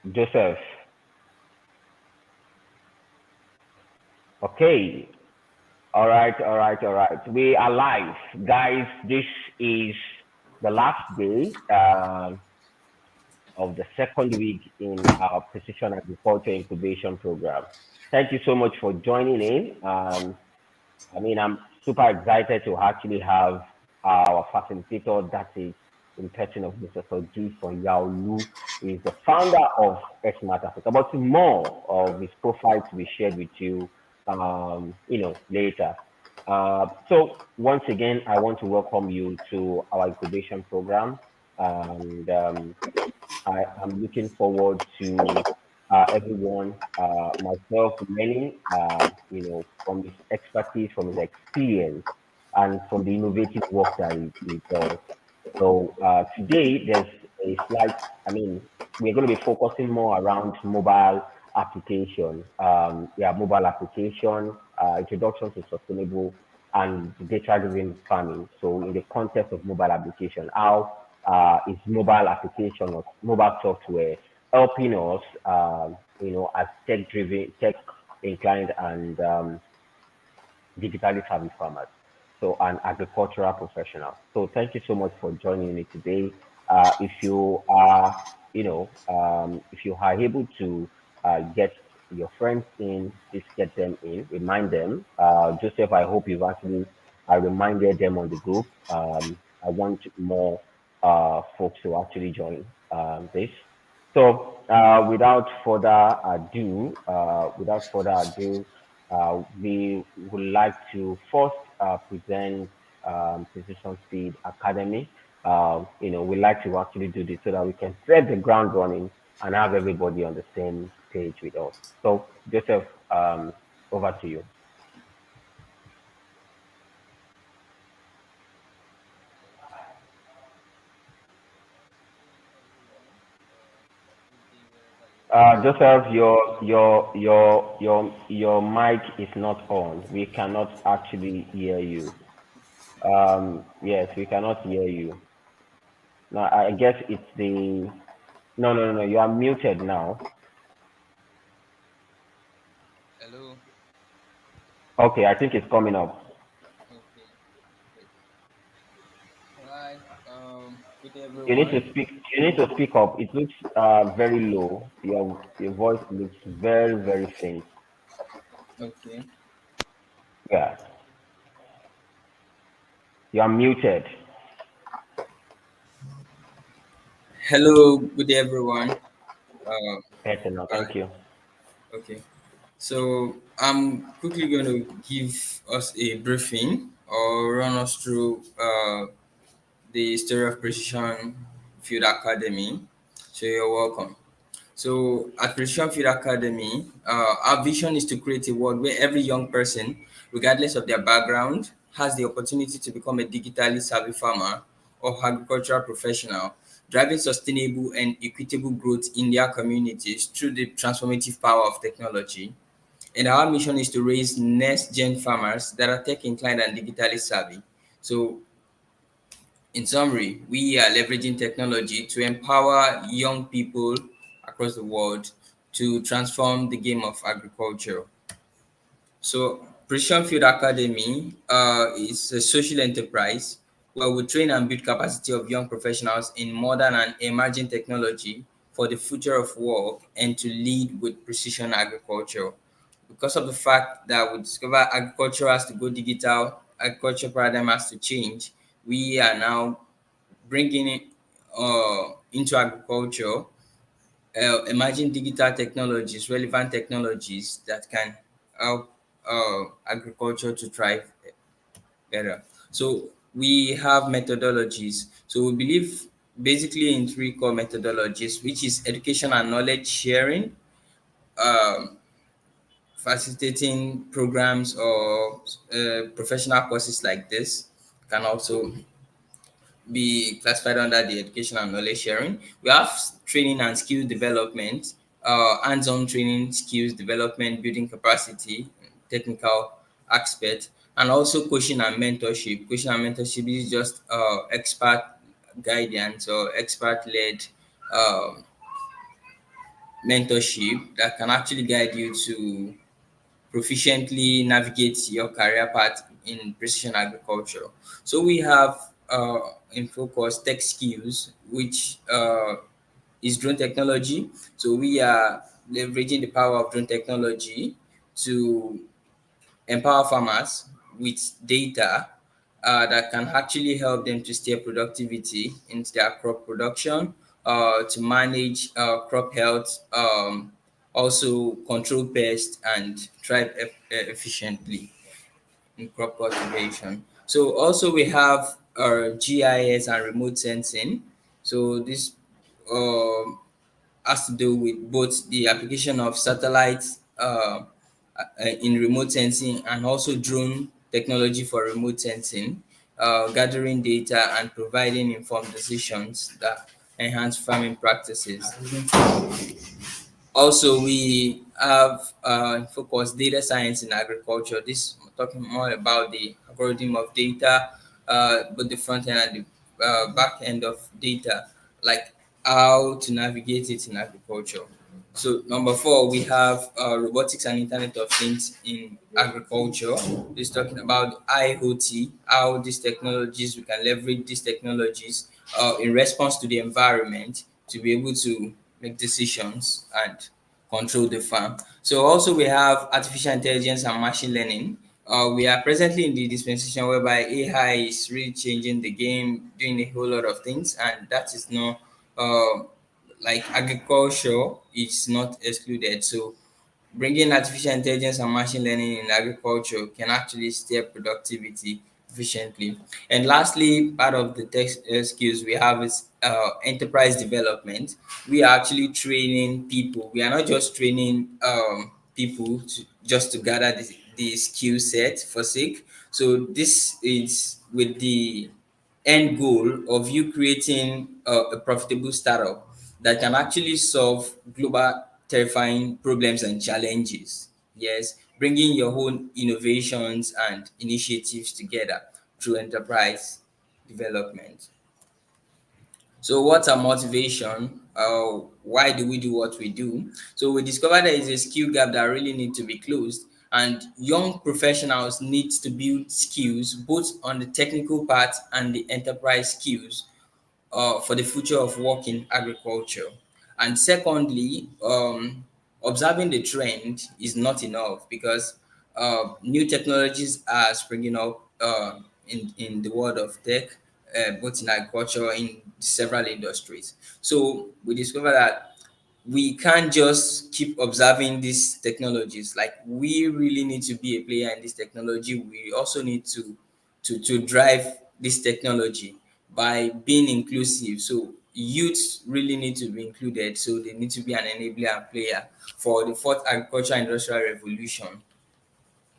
Joseph. Okay. All right. We are live, guys. This is the last day of the second week in our precision agriculture incubation program. Thank you so much for joining in. I'm super excited to actually have our facilitator, that is in person of Mr. Soji Sanyaolu, who is the founder of Airsmat Africa. But more of his profile to be shared with you, later. So once again, I want to welcome you to our incubation program, and I am looking forward to everyone, myself, learning, from his expertise, from his experience, and from the innovative work that he does. So today, there's a slight, we're going to be focusing more around mobile application. Mobile application, introduction to sustainable and data-driven farming. So in the context of mobile application, how is mobile application or mobile software helping us, as tech-driven, tech-inclined and digitally savvy farmers, so an agricultural professional. So thank you so much for joining me today. If you are, if you are able to get your friends in, please get them in, remind them. Joseph, I hope you've actually reminded them on the group. I want more folks to actually join this. So without further ado, we would like to first present Precision Speed Academy. We like to actually do this so that we can set the ground running and have everybody on the same page with us. So, Joseph, over to you. Joseph, your mic is not on. We cannot actually hear you. Yes, we cannot hear you. No, I guess it's the no. You are muted now. Hello. Okay, I think it's coming up. Okay. Great. All right. Good day, You need to everyone. speak. You need to speak up. It looks very low. Your voice looks very faint. Okay. Yeah, you are muted. Hello. Good day, everyone. Uh, Better now. all Thank right. you. Okay. So I'm quickly going to give us a briefing or run us through the story of Precision Field Academy. So you're welcome. So at Precision Field Academy, our vision is to create a world where every young person, regardless of their background, has the opportunity to become a digitally savvy farmer or agricultural professional, driving sustainable and equitable growth in their communities through the transformative power of technology. And our mission is to raise next gen farmers that are tech inclined and digitally savvy. So in summary, we are leveraging technology to empower young people across the world to transform the game of agriculture. So, Precision Field Academy is a social enterprise where we train and build capacity of young professionals in modern and emerging technology for the future of work and to lead with precision agriculture. Because of the fact that we discover agriculture has to go digital, agriculture paradigm has to change, we are now bringing it into agriculture, emerging digital technologies, relevant technologies that can help agriculture to thrive better. So we have methodologies. So we believe basically in three core methodologies, which is education and knowledge sharing, um, facilitating programs or professional courses like this can also be classified under the education and knowledge sharing. We have training and skill development, hands-on training, skills development, building capacity, technical aspect, and also coaching and mentorship. Coaching and mentorship is just expert guidance or expert-led um, mentorship that can actually guide you to proficiently navigate your career path in precision agriculture. So we have in focus tech skills, which is drone technology. So we are leveraging the power of drone technology to empower farmers with data that can actually help them to steer productivity into their crop production, to manage crop health, also control pests and thrive efficiently in crop cultivation. So also we have GIS and remote sensing. So this um, has to do with both the application of satellites in remote sensing and also drone technology for remote sensing, gathering data and providing informed decisions that enhance farming practices. Also, we have focused data science in agriculture. This talking more about the algorithm of data, both the front end and the back end of data, like how to navigate it in agriculture. So number four, we have robotics and Internet of Things in agriculture. This talking about IoT, how these technologies we can leverage these technologies in response to the environment to be able to make decisions and control the farm. So also we have artificial intelligence and machine learning. We are presently in the dispensation whereby AI is really changing the game, doing a whole lot of things, and that is not like agriculture is not excluded. So bringing artificial intelligence and machine learning in agriculture can actually steer productivity efficiently. And lastly, part of the tech skills we have is enterprise development. We are actually training people. We are not just training people just to gather the skill set for sake. So this is with the end goal of you creating a profitable startup that can actually solve global terrifying problems and challenges. Yes, bringing your own innovations and initiatives together through enterprise development. So, what's our motivation? Why do we do what we do? So, we discovered there is a skill gap that really need to be closed, and young professionals need to build skills both on the technical part and the enterprise skills for the future of work in agriculture. And secondly, observing the trend is not enough because new technologies are springing up in the world of tech, both in agriculture, in several industries. So we discovered that we can't just keep observing these technologies. Like we really need to be a player in this technology. We also need to drive this technology by being inclusive. So youth really need to be included. So they need to be an enabler and player for the fourth agricultural industrial revolution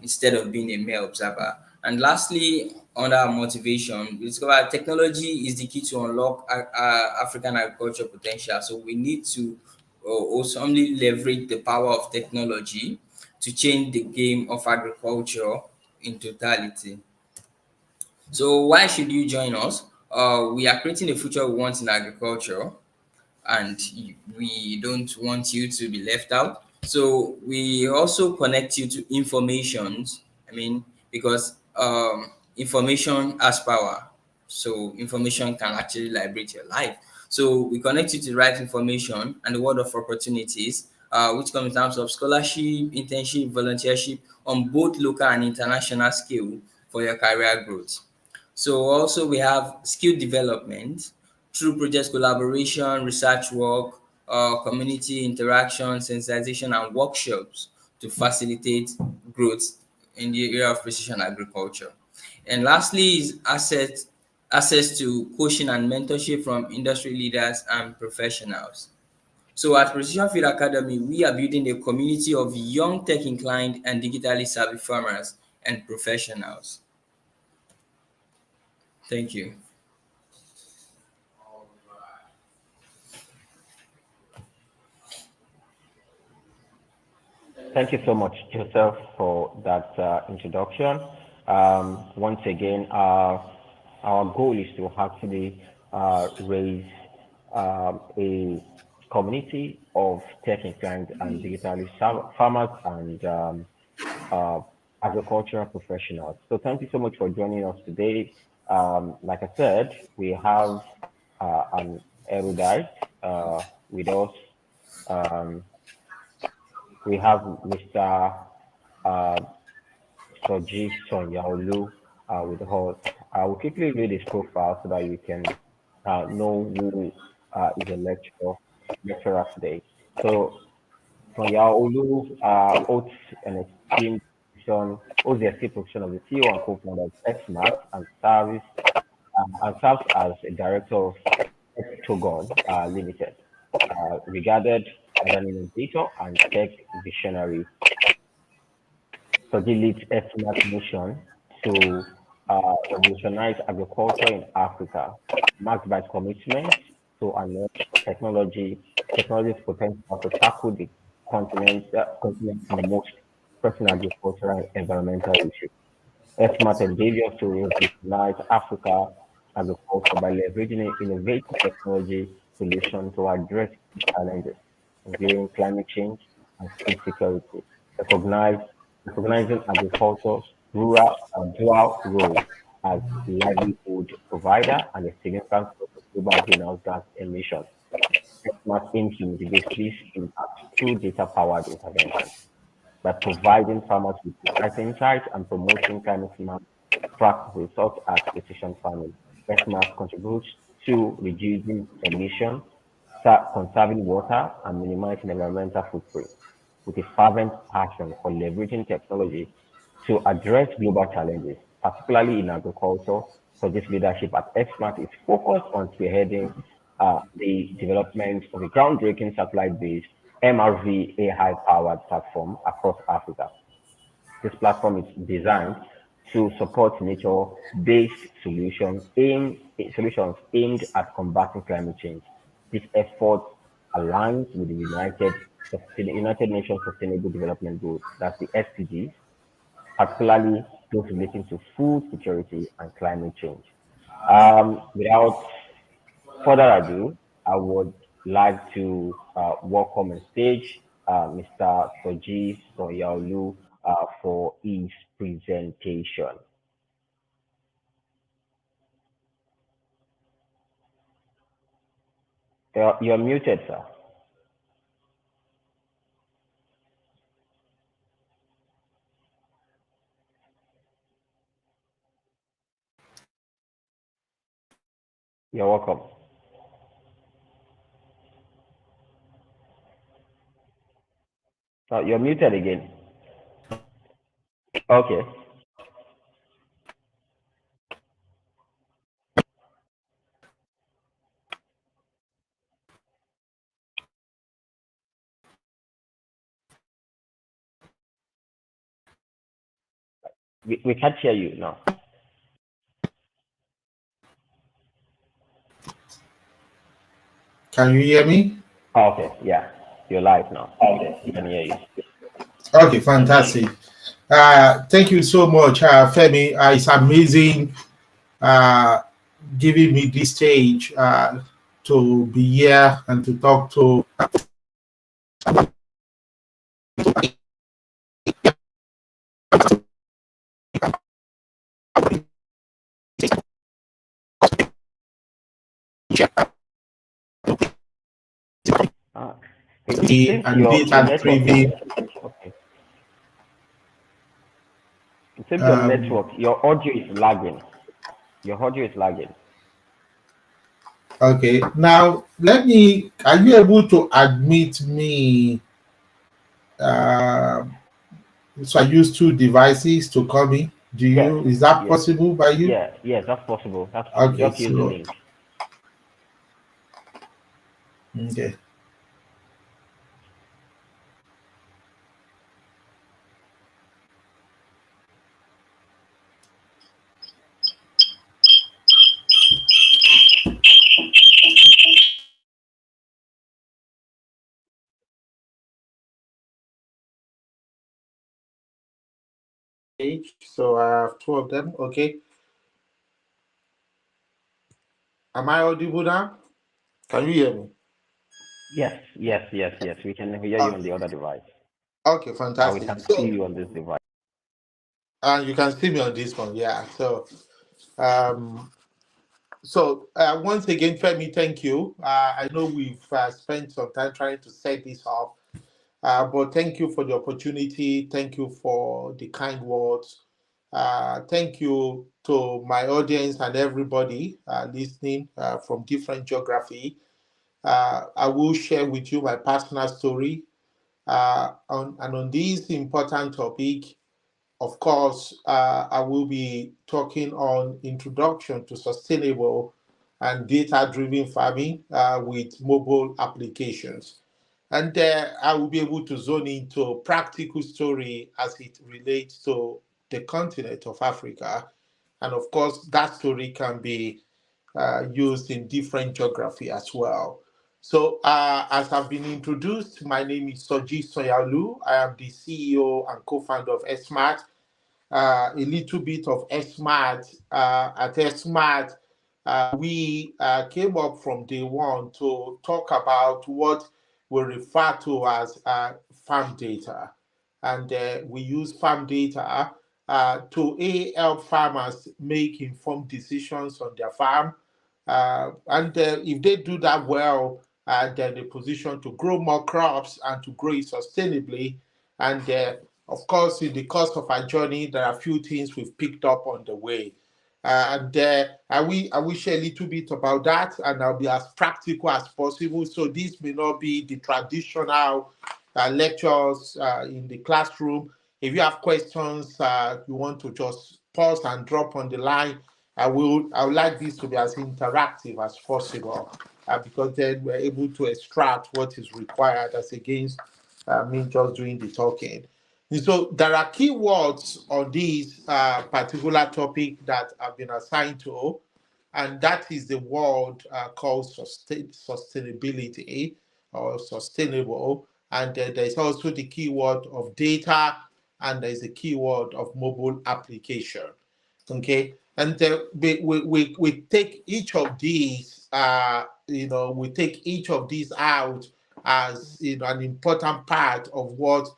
instead of being a mere observer. And lastly, under our motivation, we discover technology is the key to unlock African agriculture potential. So we need to also only leverage the power of technology to change the game of agriculture in totality. So why should you join us? We are creating the future we want in agriculture, and we don't want you to be left out. So we also connect you to informations. I mean, because information has power. So information can actually liberate your life. So we connect you to the right information and the world of opportunities, which come in terms of scholarship, internship, volunteership on both local and international scale for your career growth. So also we have skill development through project collaboration, research work, community interaction, sensitization, and workshops to facilitate growth in the area of precision agriculture. And lastly is access to coaching and mentorship from industry leaders and professionals. So at Precision Field Academy, we are building a community of young tech inclined and digitally savvy farmers and professionals. Thank you. Thank you so much, Joseph, for that introduction. Once again, our goal is to actually raise a community of tech inclined and digitally farmers and uh, agricultural professionals. So thank you so much for joining us today. Like I said, we have an erudite with us. Um, we have Mr. Uh, Soji Sanyaolu with us. I will quickly read his profile so that you can know who is a lecturer today. So Sanyaolu holds an esteemed position, holds the esteemed position of the CEO and co-founder of Airsmat and serves as a director of Octagon Limited, regarded as an innovator and tech visionary. Soji leads Airsmat mission to revolutionize agriculture in Africa, marked by commitment to unleash technology's potential to tackle the continent's most pressing agricultural and environmental issues. Airsmat endeavors to revolutionize Africa agriculture by leveraging innovative technology solutions to address key challenges, including climate change and food security. Recognize, recognizing agriculture's rural and dual role as livelihood provider and a significant source of global greenhouse gas emissions. Airsmat aims to mitigate this impact through data-powered interventions by providing farmers with precise insights and promoting climate-smart practices such as precision farming. Smart contributes to reducing emissions, conserving water, and minimizing environmental footprint with a fervent passion for leveraging technology to address global challenges, particularly in agriculture. So this leadership at Xmat is focused on spearheading the development of a groundbreaking satellite-based MRV AI-powered platform across Africa. This platform is designed to support nature-based solutions aimed at combating climate change. This effort aligns with the United Nations Sustainable Development Goals, that's the SDGs, particularly those relating to food security and climate change. Without further ado, I would like to welcome on stage Mr. Soji Sanyaolu for his presentation. You're muted, sir. You're welcome. You're muted again. Okay. We can't hear you now. Can you hear me? Okay, yeah. You're live now. We can hear you. Okay, fantastic. Thank you so much, Femi. It's amazing uh, giving me this stage to be here and to talk to Uh, it the seems and your data network is driven. okay. It seems Um, your audio is lagging. Your audio is lagging. okay, now are you able to admit me? Uh, so I use two devices to call me. Yes, Is that yes, possible by you? yeah, yes. That's possible. That's possible. Okay, Just use the so, link. okay. So I have two of them. Okay. Am I audible now? Can you hear me? Yes. We can hear you on the other device, Okay, and we fantastic. can see So, you on this device. and you can see me on this one, yeah. Um, once again, Femi, thank you. I know we've spent some time trying to set this up, but thank you for the opportunity. Thank you for the kind words. Thank you to my audience and everybody listening from different geography. I will share with you my personal story on this important topic. Of course, I will be talking on introduction to sustainable and data-driven farming with mobile applications. And there I will be able to zone into practical story as it relates to the continent of Africa. And of course, that story can be used in different geography as well. So, as I've been introduced, my name is Soji Sanyaolu. I am the CEO and co-founder of Airsmat, a little bit of Airsmat. At Airsmat, we came up from day one to talk about what we refer to as farm data. And we use farm data to help farmers make informed decisions on their farm. And if they do that well, they're in a position to grow more crops and to grow it sustainably. And of course, in the course of our journey, there are a few things we've picked up on the way. And I will share a little bit about that, and I'll be as practical as possible. So this may not be the traditional lectures in the classroom. If you have questions, you want to just pause and drop on the line. I would like this to be as interactive as possible because then we're able to extract what is required as against me just doing the talking. And so there are keywords on this particular topic that have been assigned to, and that is the word called sustainability or sustainable. And there's also the keyword of data, and there's a keyword of mobile application. Okay, and we take each of these, we take each of these out as an important part of what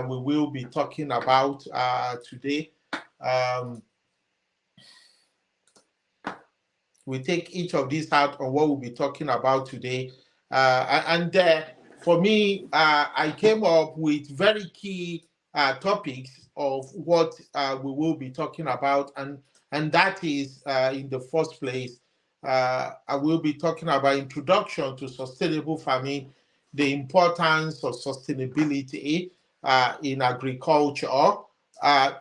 we will be talking about today. Um, we take each of these out on what we'll be talking about today. And For me, I came up with very key topics of what we will be talking about, and that is in the first place, I will be talking about introduction to sustainable farming, the importance of sustainability in agriculture,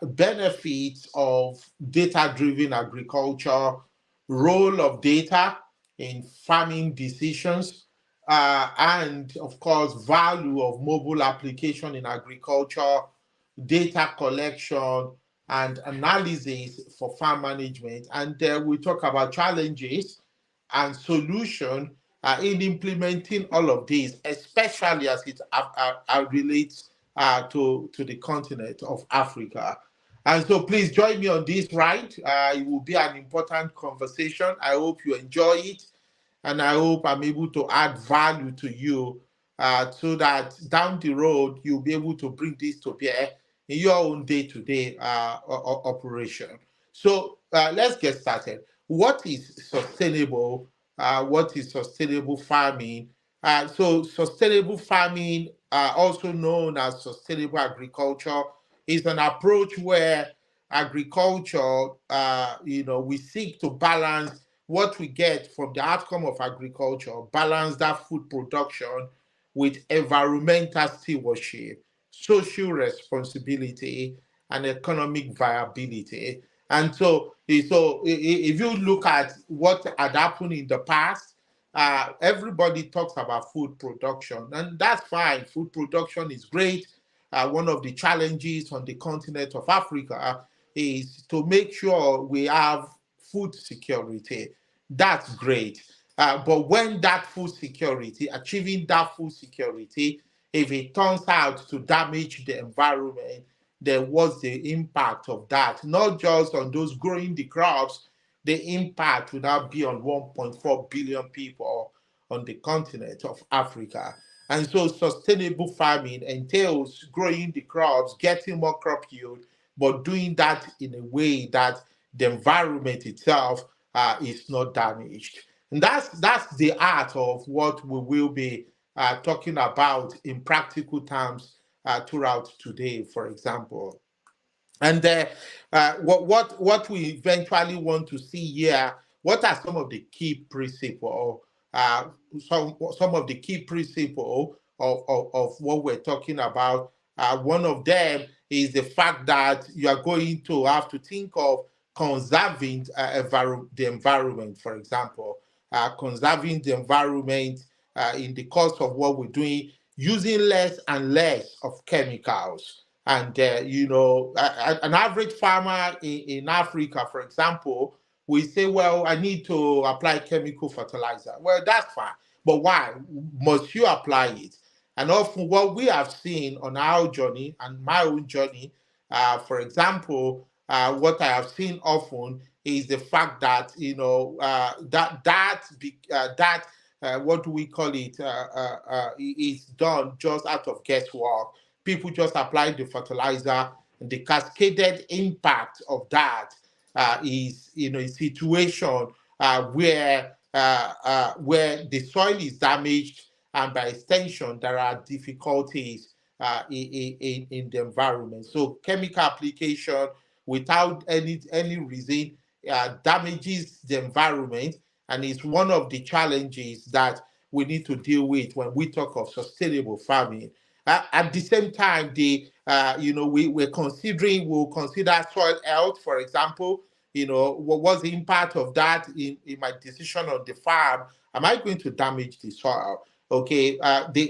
benefits of data-driven agriculture, role of data in farming decisions, and of course, value of mobile application in agriculture, data collection, and analysis for farm management. And we talk about challenges and solution in implementing all of these, especially as it relates to the continent of Africa. And so please join me on this ride. It will be an important conversation. I hope you enjoy it, and I hope I'm able to add value to you so that down the road you'll be able to bring this to bear in your own day-to-day operation. So let's get started. What is sustainable? What is sustainable farming? So sustainable farming, also known as sustainable agriculture, is an approach where agriculture, we seek to balance what we get from the outcome of agriculture, balance that food production with environmental stewardship, social responsibility, and economic viability. And if you look at what had happened in the past, everybody talks about food production, and that's fine. Food production is great. One of the challenges on the continent of Africa is to make sure we have food security. That's great. But when that food security, achieving that food security, if it turns out to damage the environment, then what's the impact of that? Not just on those growing the crops, the impact would now be on 1.4 billion people on the continent of Africa. And so sustainable farming entails growing the crops, getting more crop yield, but doing that in a way that the environment itself is not damaged. And that's the art of what we will be talking about in practical terms throughout today, for example. And what we eventually want to see here, what are some of the key principles, some of the key principles of what we're talking about? One of them is the fact that you are going to have to think of conserving the environment, for example, conserving the environment in the course of what we're doing, using less and less of chemicals. And an average farmer in Africa, for example, will say, "Well, I need to apply chemical fertilizer." Well, that's fine, but why must you apply it? And often, what we have seen on our journey and my own journey, for example, what I have seen often is the fact that what do we call it is done just out of guesswork. People just apply the fertilizer, and the cascaded impact of that is a situation where the soil is damaged, and by extension there are difficulties in the environment. So chemical application without any reason damages the environment, and it's one of the challenges that we need to deal with when we talk of sustainable farming. At the same time, we'll consider soil health, for example. What was the impact of that in my decision on the farm? Am I going to damage the soil? Okay,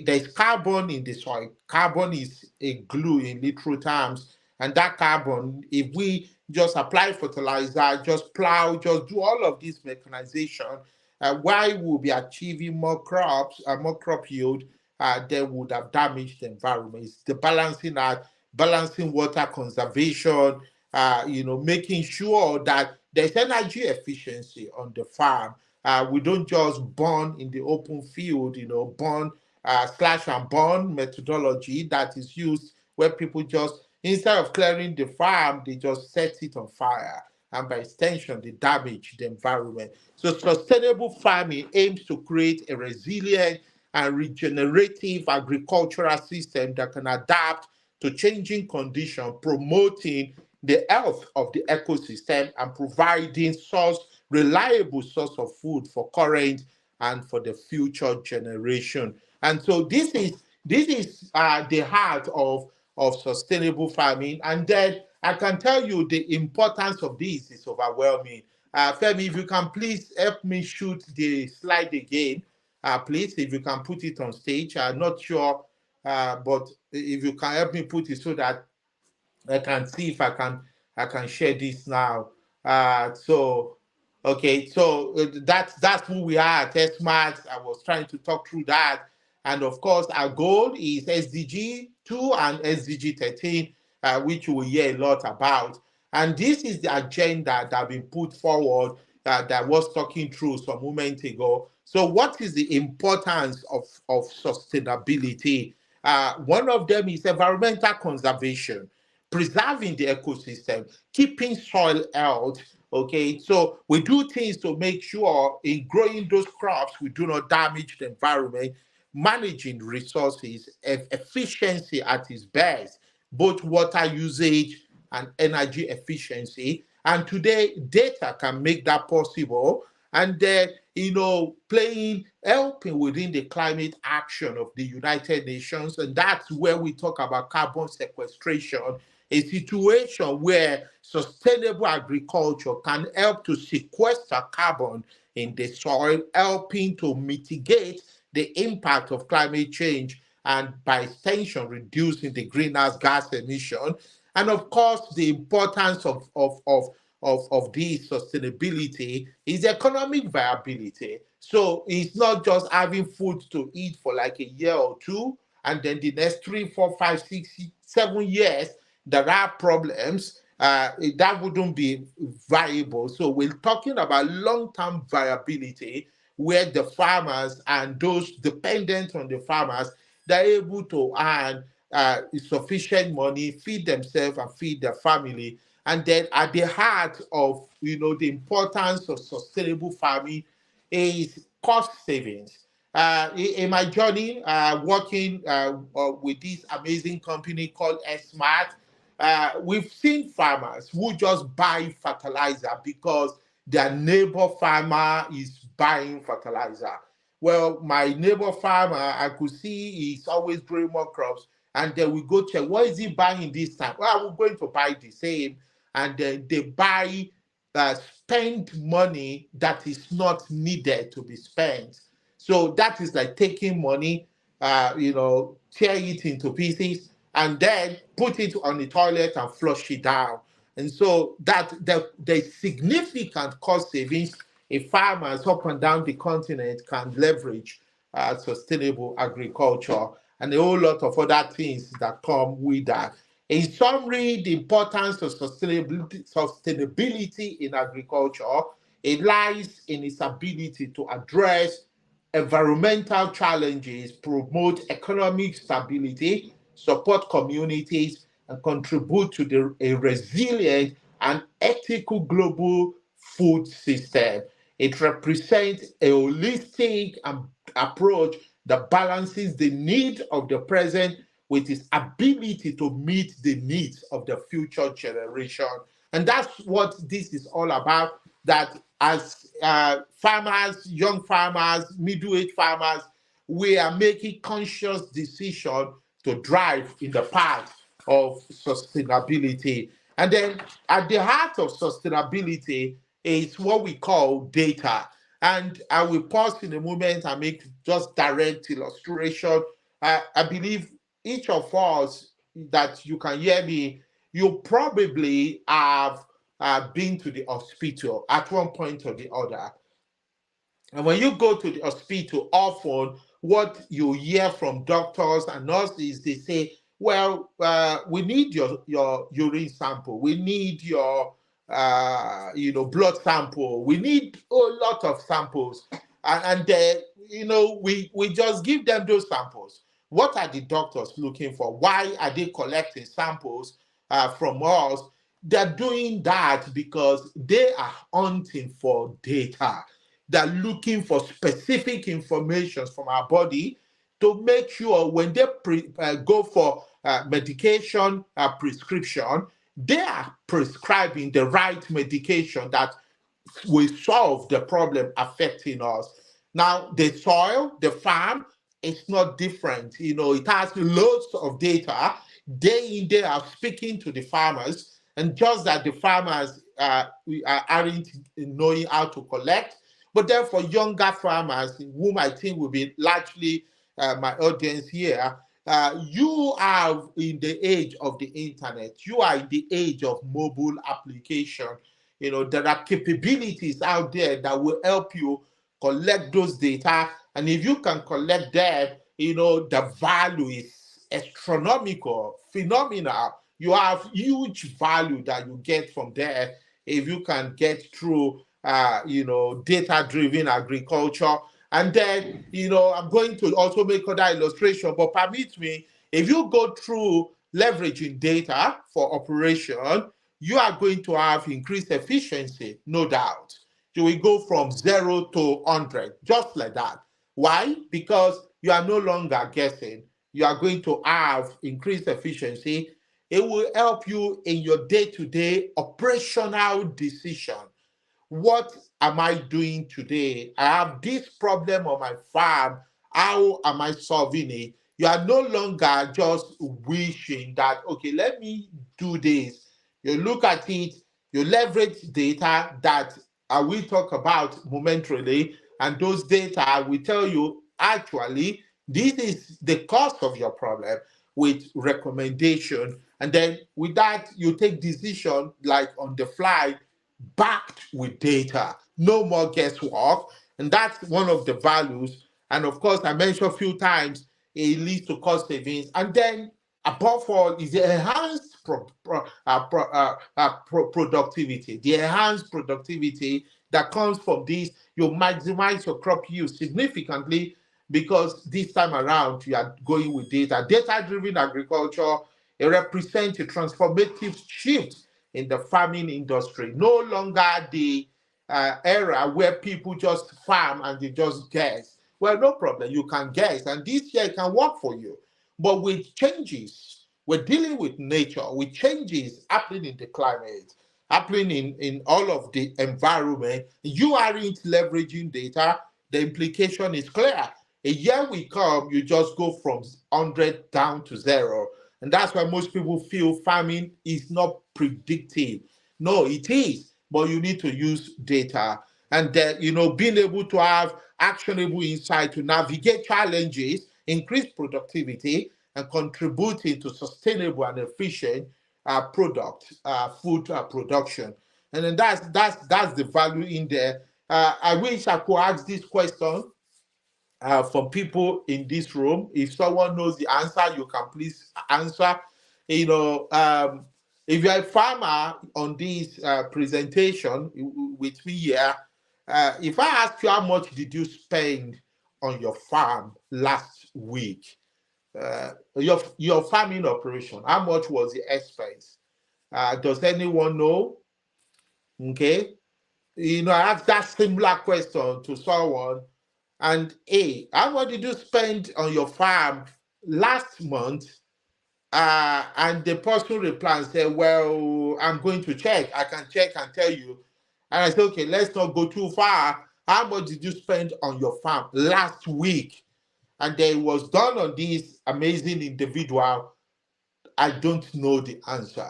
there's carbon in the soil. Carbon is a glue in literal terms, and that carbon, if we just apply fertilizer, just plow, just do all of this mechanization, while we'll be achieving more crops, more crop yield, they would have damaged the environment. It's the balancing act, balancing water conservation, making sure that there's energy efficiency on the farm. We don't just burn in the open field, burn slash and burn methodology that is used where people just, instead of clearing the farm, they just set it on fire. And by extension, they damage the environment. So sustainable farming aims to create a resilient and regenerative agricultural system that can adapt to changing conditions, promoting the health of the ecosystem and providing reliable source of food for current and for the future generation. And so this is the heart of sustainable farming. And then I can tell you the importance of this is overwhelming. Femi, if you can please help me shoot the slide again, please, if you can put it on stage. I'm not sure, but if you can help me put it so that I can see if I can share this now. So okay, so that's who we are at Airsmat. I was trying to talk through that, and of course our goal is SDG 2 and SDG 13, which we will hear a lot about. And this is the agenda that has been put forward that I was talking through some moment ago. So what is the importance of sustainability? One of them is environmental conservation, preserving the ecosystem, keeping soil health. Okay, so we do things to make sure in growing those crops we do not damage the environment, managing resources, efficiency at its best, both water usage and energy efficiency. And today, data can make that possible. And then, helping within the climate action of the United Nations. And that's where we talk about carbon sequestration, a situation where sustainable agriculture can help to sequester carbon in the soil, helping to mitigate the impact of climate change and by extension reducing the greenhouse gas emission. And of course, the importance of this sustainability is economic viability. So it's not just having food to eat for like a year or two, and then the next 3, 4, 5, 6, 7 years, there are problems. That wouldn't be viable. So we're talking about long-term viability, where the farmers and those dependent on the farmers, they're able to earn sufficient money, feed themselves and feed their family. And then at the heart of the importance of sustainable farming is cost savings. In my journey working with this amazing company called Airsmat, we've seen farmers who just buy fertilizer because their neighbor farmer is buying fertilizer. Well, my neighbor farmer, I could see he's always growing more crops. And then we go check, what is he buying this time? Well, we're going to buy the same. And then they buy, spend money that is not needed to be spent. So that is like taking money, tear it into pieces and then put it on the toilet and flush it down. And so that the significant cost savings if farmers up and down the continent can leverage sustainable agriculture and a whole lot of other things that come with that. In summary, the importance of sustainability in agriculture, it lies in its ability to address environmental challenges, promote economic stability, support communities, and contribute to a resilient and ethical global food system. It represents a holistic approach that balances the need of the present with its ability to meet the needs of the future generation. And that's what this is all about. That as farmers, young farmers, middle-aged farmers, we are making conscious decision to drive in the path of sustainability. And then at the heart of sustainability is what we call data. And I will pause in a moment and make just direct illustration. I believe each of us that you can hear me, you probably have been to the hospital at one point or the other. And when you go to the hospital, often what you hear from doctors and nurses, they say, well, we need your urine sample. We need your, blood sample. We need a lot of samples. We just give them those samples. What are the doctors looking for? Why are they collecting samples from us? They're doing that because they are hunting for data. They're looking for specific information from our body to make sure when they go for medication prescription, they are prescribing the right medication that will solve the problem affecting us. Now, the soil, the farm, it's not different. It has loads of data. Day in, day out, speaking to the farmers, and just that the farmers aren't knowing how to collect. But then for younger farmers, whom I think will be largely my audience here, you are in the age of the internet. You are in the age of mobile application. There are capabilities out there that will help you collect those data. And if you can collect them, the value is astronomical, phenomenal. You have huge value that you get from there if you can get through, data-driven agriculture. And then, I'm going to also make other illustration, but permit me, if you go through leveraging data for operation, you are going to have increased efficiency, no doubt. You will go from 0 to 100, just like that. Why? Because you are no longer guessing. You are going to have increased efficiency. It will help you in your day-to-day operational decision. What am I doing today? I have this problem on my farm. How am I solving it? You are no longer just wishing that, okay, let me do this. You look at it, you leverage data that I will talk about momentarily, and those data will tell you actually this is the cause of your problem with recommendation. And then with that, you take decision like on the fly backed with data, no more guesswork. And that's one of the values. And of course, I mentioned a few times it leads to cost savings. And then above all is the enhanced productivity. The enhanced productivity that comes from this, you maximize your crop yield significantly because this time around you are going with data. Data driven agriculture, it represents a transformative shift in the farming industry. No longer the era where people just farm and they just guess. Well, no problem, you can guess, and this year it can work for you. But with changes, we're dealing with nature, with changes happening in the climate, happening in all of the environment. You aren't leveraging data, the implication is clear. A year will come, you just go from 100 down to zero. And that's why most people feel farming is not predictive. No, it is, but you need to use data. And being able to have actionable insight to navigate challenges, increase productivity, and contributing to sustainable and efficient food production. And then that's the value in there. I wish I could ask this question from people in this room. If someone knows the answer, you can please answer. You know, if you're a farmer on this presentation with me here, if I ask you how much did you spend on your farm last week, your farming operation, how much was the expense? Does anyone know? Okay, I asked that similar question to someone, and hey, how much did you spend on your farm last month? And the person replied and said, well, I'm going to check. I can check and tell you. And I said, okay, let's not go too far. How much did you spend on your farm last week? And then it was done on this amazing individual. I don't know the answer.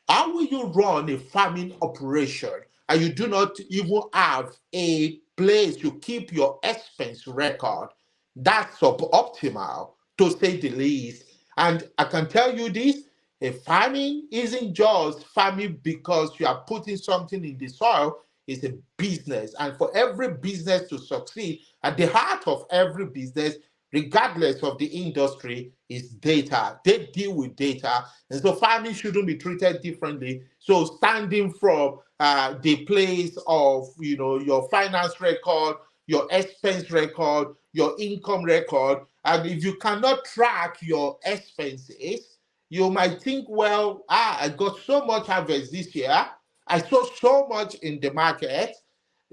How will you run a farming operation and you do not even have a place to keep your expense record? That's suboptimal, to say the least. And I can tell you this, a farming isn't just farming because you are putting something in the soil, it's a business. And for every business to succeed, at the heart of every business, regardless of the industry, is data. They deal with data. And so farming shouldn't be treated differently. So standing from the place of your finance record, your expense record, your income record, and if you cannot track your expenses, you might think, well, I got so much harvest this year. I saw so much in the market,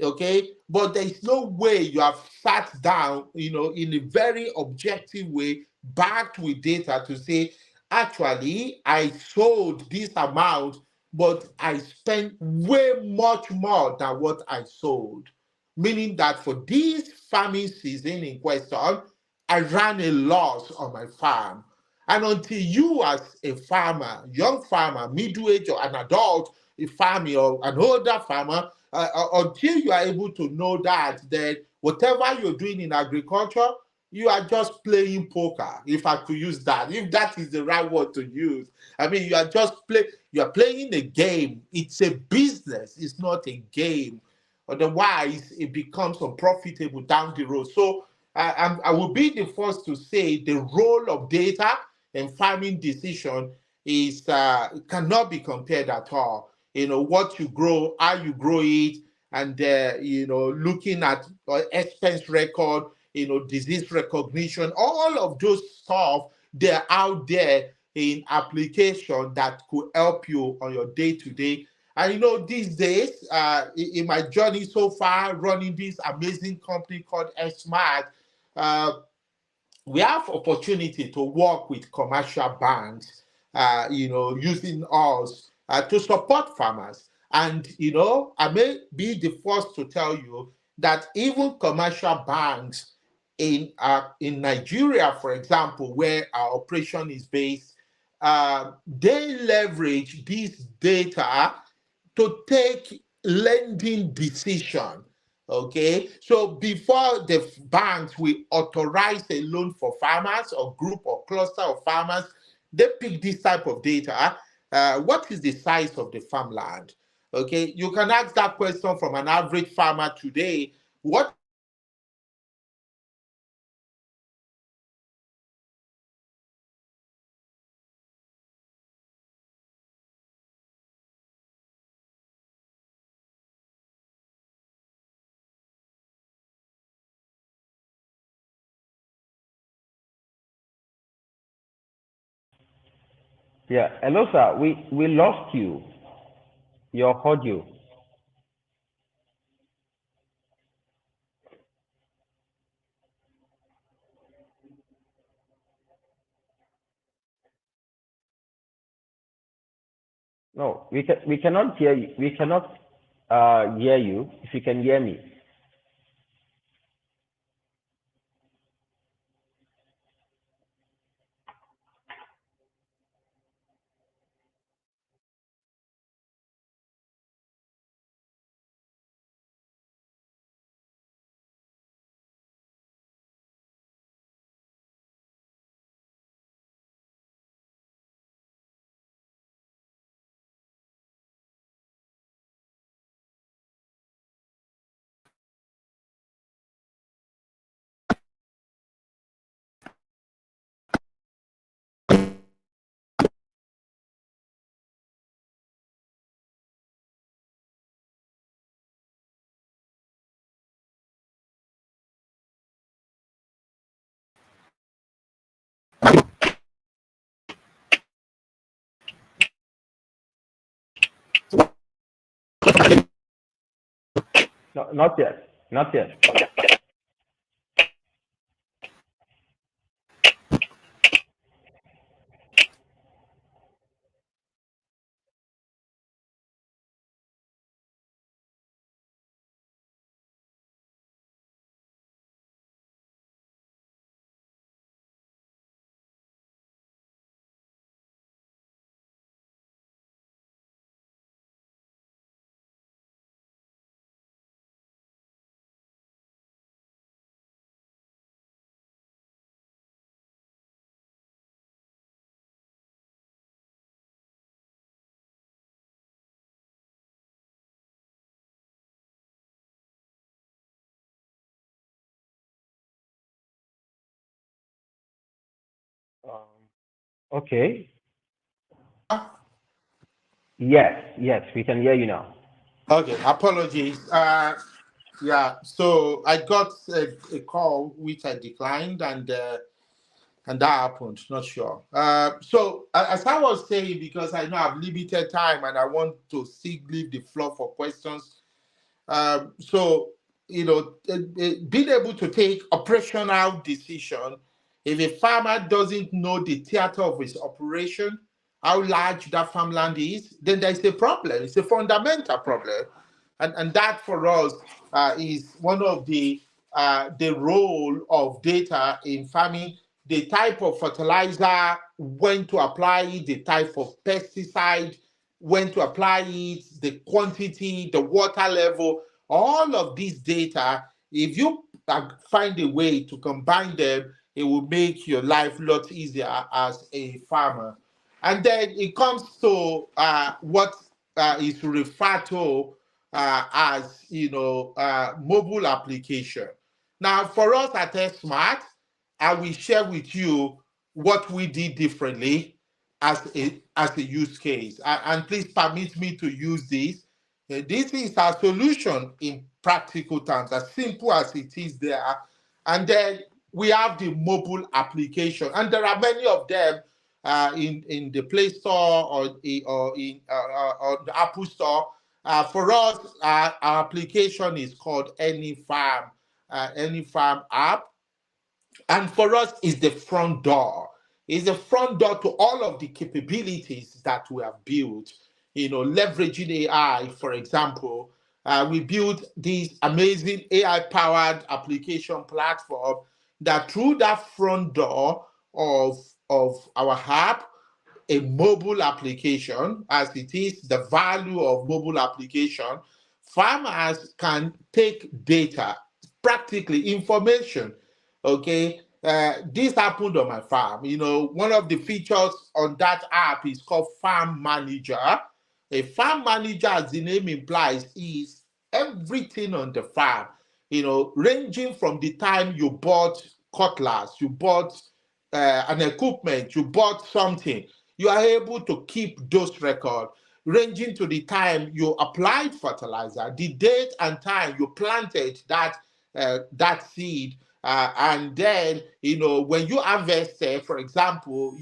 okay, but there is no way you have sat down in a very objective way, backed with data, to say actually I sold this amount, but I spent way much more than what I sold, meaning that for this farming season in question, I ran a loss on my farm. And until you, as a farmer, young farmer, middle age, or an adult, a farmer, or an older farmer, until you are able to know that, then whatever you're doing in agriculture, you are just playing poker, if I could use that, if that is the right word to use. I mean, you are playing a game. It's a business, it's not a game. Otherwise, it becomes unprofitable down the road. So I will be the first to say the role of data in farming decision is cannot be compared at all. What you grow, how you grow it, and looking at expense record, disease recognition, all of those stuff, they're out there in application that could help you on your day to day. And these days, in my journey so far, running this amazing company called Airsmat, uh, we have opportunity to work with commercial banks, using us to support farmers. And, I may be the first to tell you that even commercial banks in Nigeria, for example, where our operation is based, they leverage this data to take lending decision. Okay, so before the banks will authorize a loan for farmers or group or cluster of farmers, they pick this type of data. What is the size of the farmland? Okay, you can ask that question from an average farmer today. What is the size of your farmland? And they will tell you exactly what is the size of your farmland. Yeah. Hello, sir. We lost you. Your audio. No, we cannot hear you. We cannot hear you. If you can hear me. No, not yet. Not yet. Okay. Yes. Yes. We can hear you now. Okay, apologies. Yeah, so I got a call which I declined, and that happened. Not sure. As I was saying, because I know I've limited time and I want to still leave the floor for questions. So, being able to take operational decision, if a farmer doesn't know the theater of his operation, how large that farmland is, then there's a problem. It's a fundamental problem, and that for us is one of the role of data in farming, the type of fertilizer, when to apply it, the type of pesticide, when to apply it, the quantity, the water level, all of these data, if you find a way to combine them, it will make your life a lot easier as a farmer. And then it comes to what is referred to as mobile application. Now, for us at Airsmat, I will share with you what we did differently as a use case. And please permit me to use this. This is our solution in practical terms, as simple as it is there. And then we have the mobile application, and there are many of them in the Play Store or the Apple Store. For us, our application is called Any Farm app, and for us is the front door. Is the front door to all of the capabilities that we have built. Leveraging AI, for example, we built this amazing AI powered application platform that through that front door of our app, a mobile application, as it is the value of mobile application, farmers can take data, practically information. Okay, this happened on my farm. One of the features on that app is called Farm Manager. A farm manager, as the name implies, is everything on the farm. Ranging from the time you bought cutlass, you bought an equipment, you bought something, you are able to keep those records, ranging to the time you applied fertilizer, the date and time you planted that seed, and then when you harvested, for example,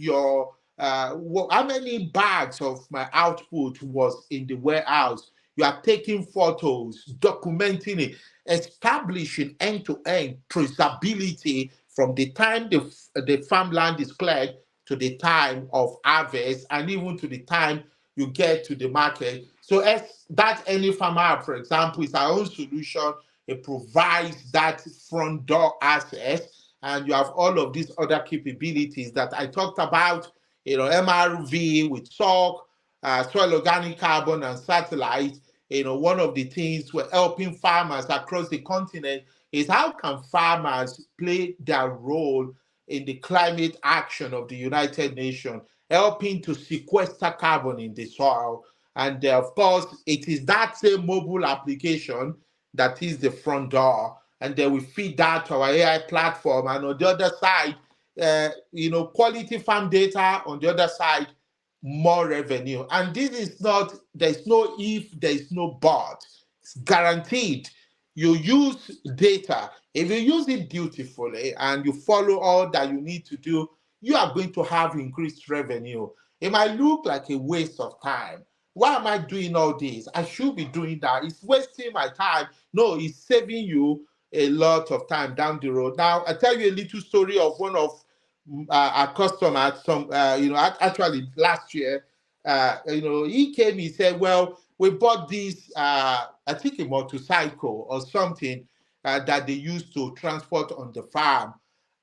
how many bags of my output was in the warehouse. You are taking photos, documenting it, establishing end-to-end traceability from the time the farmland is cleared to the time of harvest, and even to the time you get to the market. So as that any farmer app, for example, is our own solution. It provides that front door access, and you have all of these other capabilities that I talked about, MRV with SOC, soil organic carbon and satellite. One of the things we're helping farmers across the continent is how can farmers play their role in the climate action of the United Nations, helping to sequester carbon in the soil. And of course, it is that same mobile application that is the front door. And then we feed that to our AI platform. And on the other side, quality farm data. On the other side, more revenue. And this is not, there's no if, there's no but. It's guaranteed. You use data. If you use it dutifully and you follow all that you need to do, you are going to have increased revenue. It might look like a waste of time. Why am I doing all this? I should be doing that. It's wasting my time. No, it's saving you a lot of time down the road. Now, I'll tell you a little story of one of our customers. Actually last year, he came, he said, well, we bought this, I think a motorcycle or something that they used to transport on the farm.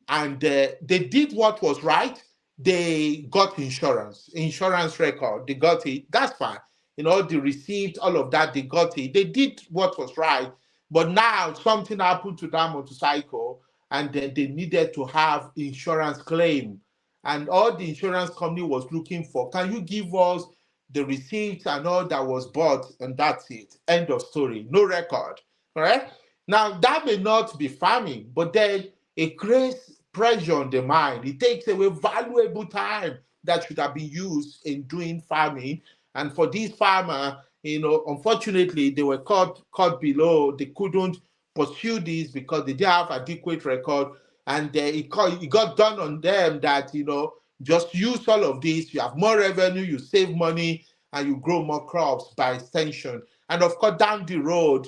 And they did what was right. They got insurance record. They got it. That's fine. The receipt, all of that, they got it. They did what was right. But now something happened to that motorcycle, and then they needed to have insurance claim. And all the insurance company was looking for, can you give us the receipt and all that was bought? And that's it. End of story. No record. Correct? Now, that may not be farming, but then it creates pressure on the mind. It takes away valuable time that should have been used in doing farming. And for this farmer, unfortunately, they were caught below. They couldn't pursue this because they didn't have adequate record. And it got done on them that, just use all of this. You have more revenue, you save money, and you grow more crops by extension. And of course, down the road,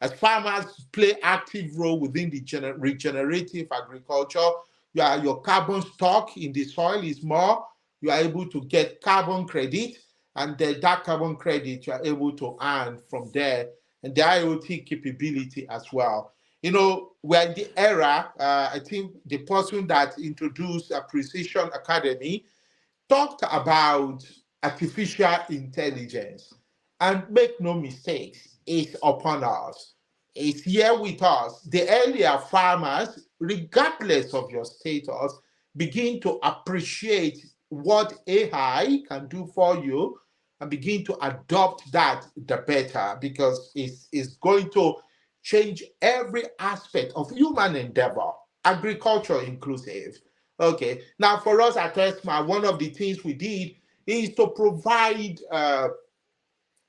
as farmers play active role within the regenerative agriculture, your carbon stock in the soil is more. You are able to get carbon credit, and then that carbon credit you are able to earn from there, and the IoT capability as well. We're in the era, I think the person that introduced a Precision Academy talked about artificial intelligence. And make no mistakes, it's upon us. It's here with us. The earlier farmers, regardless of your status, begin to appreciate what AI can do for you and begin to adopt that the better, because it's going to change every aspect of human endeavor, agriculture inclusive. Okay, now for us at Airsmat, one of the things we did is to provide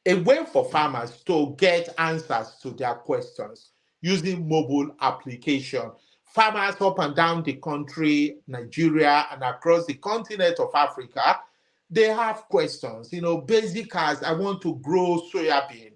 a way for farmers to get answers to their questions using mobile application. Farmers up and down the country, Nigeria, and across the continent of Africa, they have questions. Basic as, I want to grow soya bean.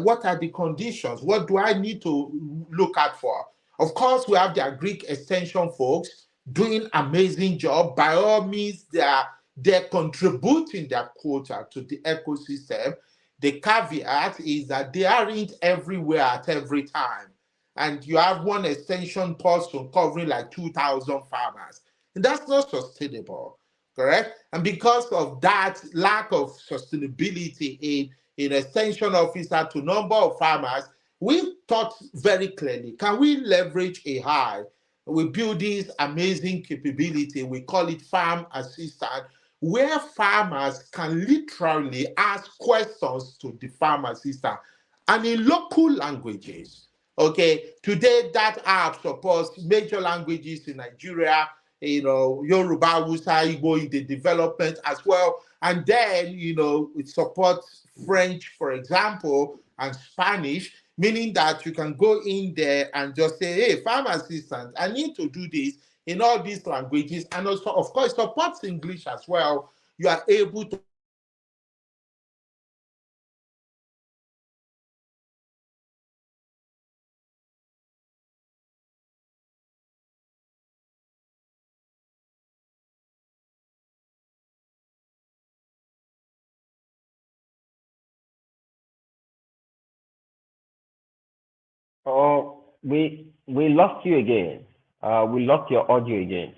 What are the conditions? What do I need to look out for? Of course, we have the Agric extension folks doing amazing job. By all means, they're contributing their quota to the ecosystem. The caveat is that they aren't everywhere at every time. And you have one extension person covering like 2,000 farmers. And that's not sustainable, correct? And because of that lack of sustainability in extension officer to number of farmers, we thought very clearly, can we leverage AI? We build this amazing capability. We call it Farm Assistant, where farmers can literally ask questions to the farm assistant and in local languages. Okay, today that app supports major languages in Nigeria, Yoruba, Hausa, Igbo in the development as well. And then, it supports French, for example, and Spanish, meaning that you can go in there and just say, hey, farm assistant, I need to do this in all these languages, and also, of course, supports English as well. You are able to access information and Oh, we lost you again. We lost your audio again.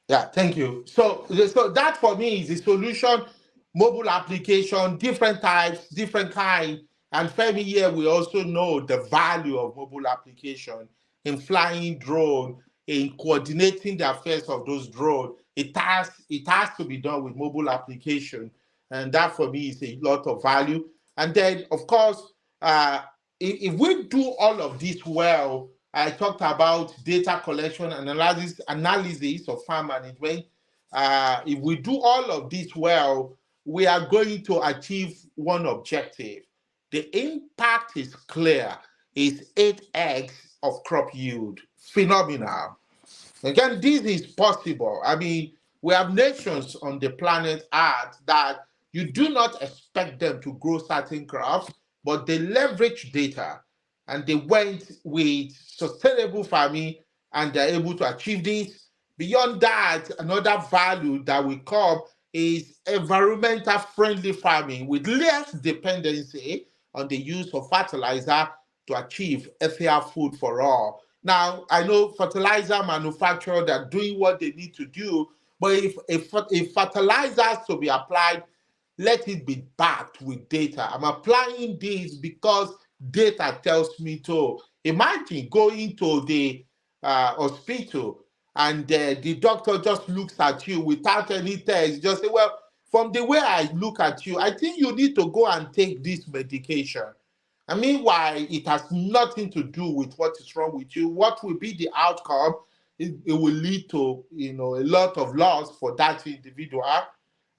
Yeah, thank you. So that for me is the solution. Mobile application, different types, different kind. And Femi here, we also know the value of mobile application in flying drone, in coordinating the affairs of those drones. It has to be done with mobile application, and that for me is a lot of value. And then, of course, uh, if we do all of this well, I talked about data collection and analysis of farm management. If we do all of this well, we are going to achieve one objective. The impact is clear. It's 8x of crop yield. Phenomenal. Again, this is possible. I mean, we have nations on the planet Earth that you do not expect them to grow certain crops, but they leverage data and they went with sustainable farming and they're able to achieve this. Beyond that, another value that we come is environmental friendly farming with less dependency on the use of fertilizer to achieve healthier food for all. Now, I know fertilizer manufacturers are doing what they need to do, but if fertilizers to be applied, let it be backed with data. I'm applying this because data tells me to. Imagine going to the hospital and the doctor just looks at you without any test, just say, well, from the way I look at you, I think you need to go and take this medication. And meanwhile, it has nothing to do with what is wrong with you. What will be the outcome? It will lead to a lot of loss for that individual,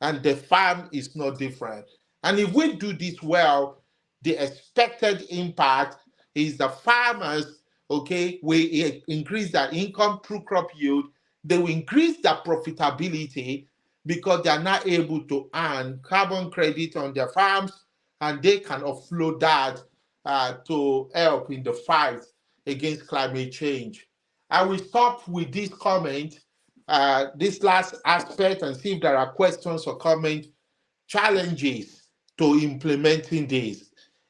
and the farm is not different. And if we do this well, the expected impact is the farmers, okay, will increase their income through crop yield. They will increase their profitability because they are not able to earn carbon credit on their farms, and they can offload that to help in the fight against climate change. I will stop with this comment, this last aspect, and see if there are questions or comments, challenges to implementing this.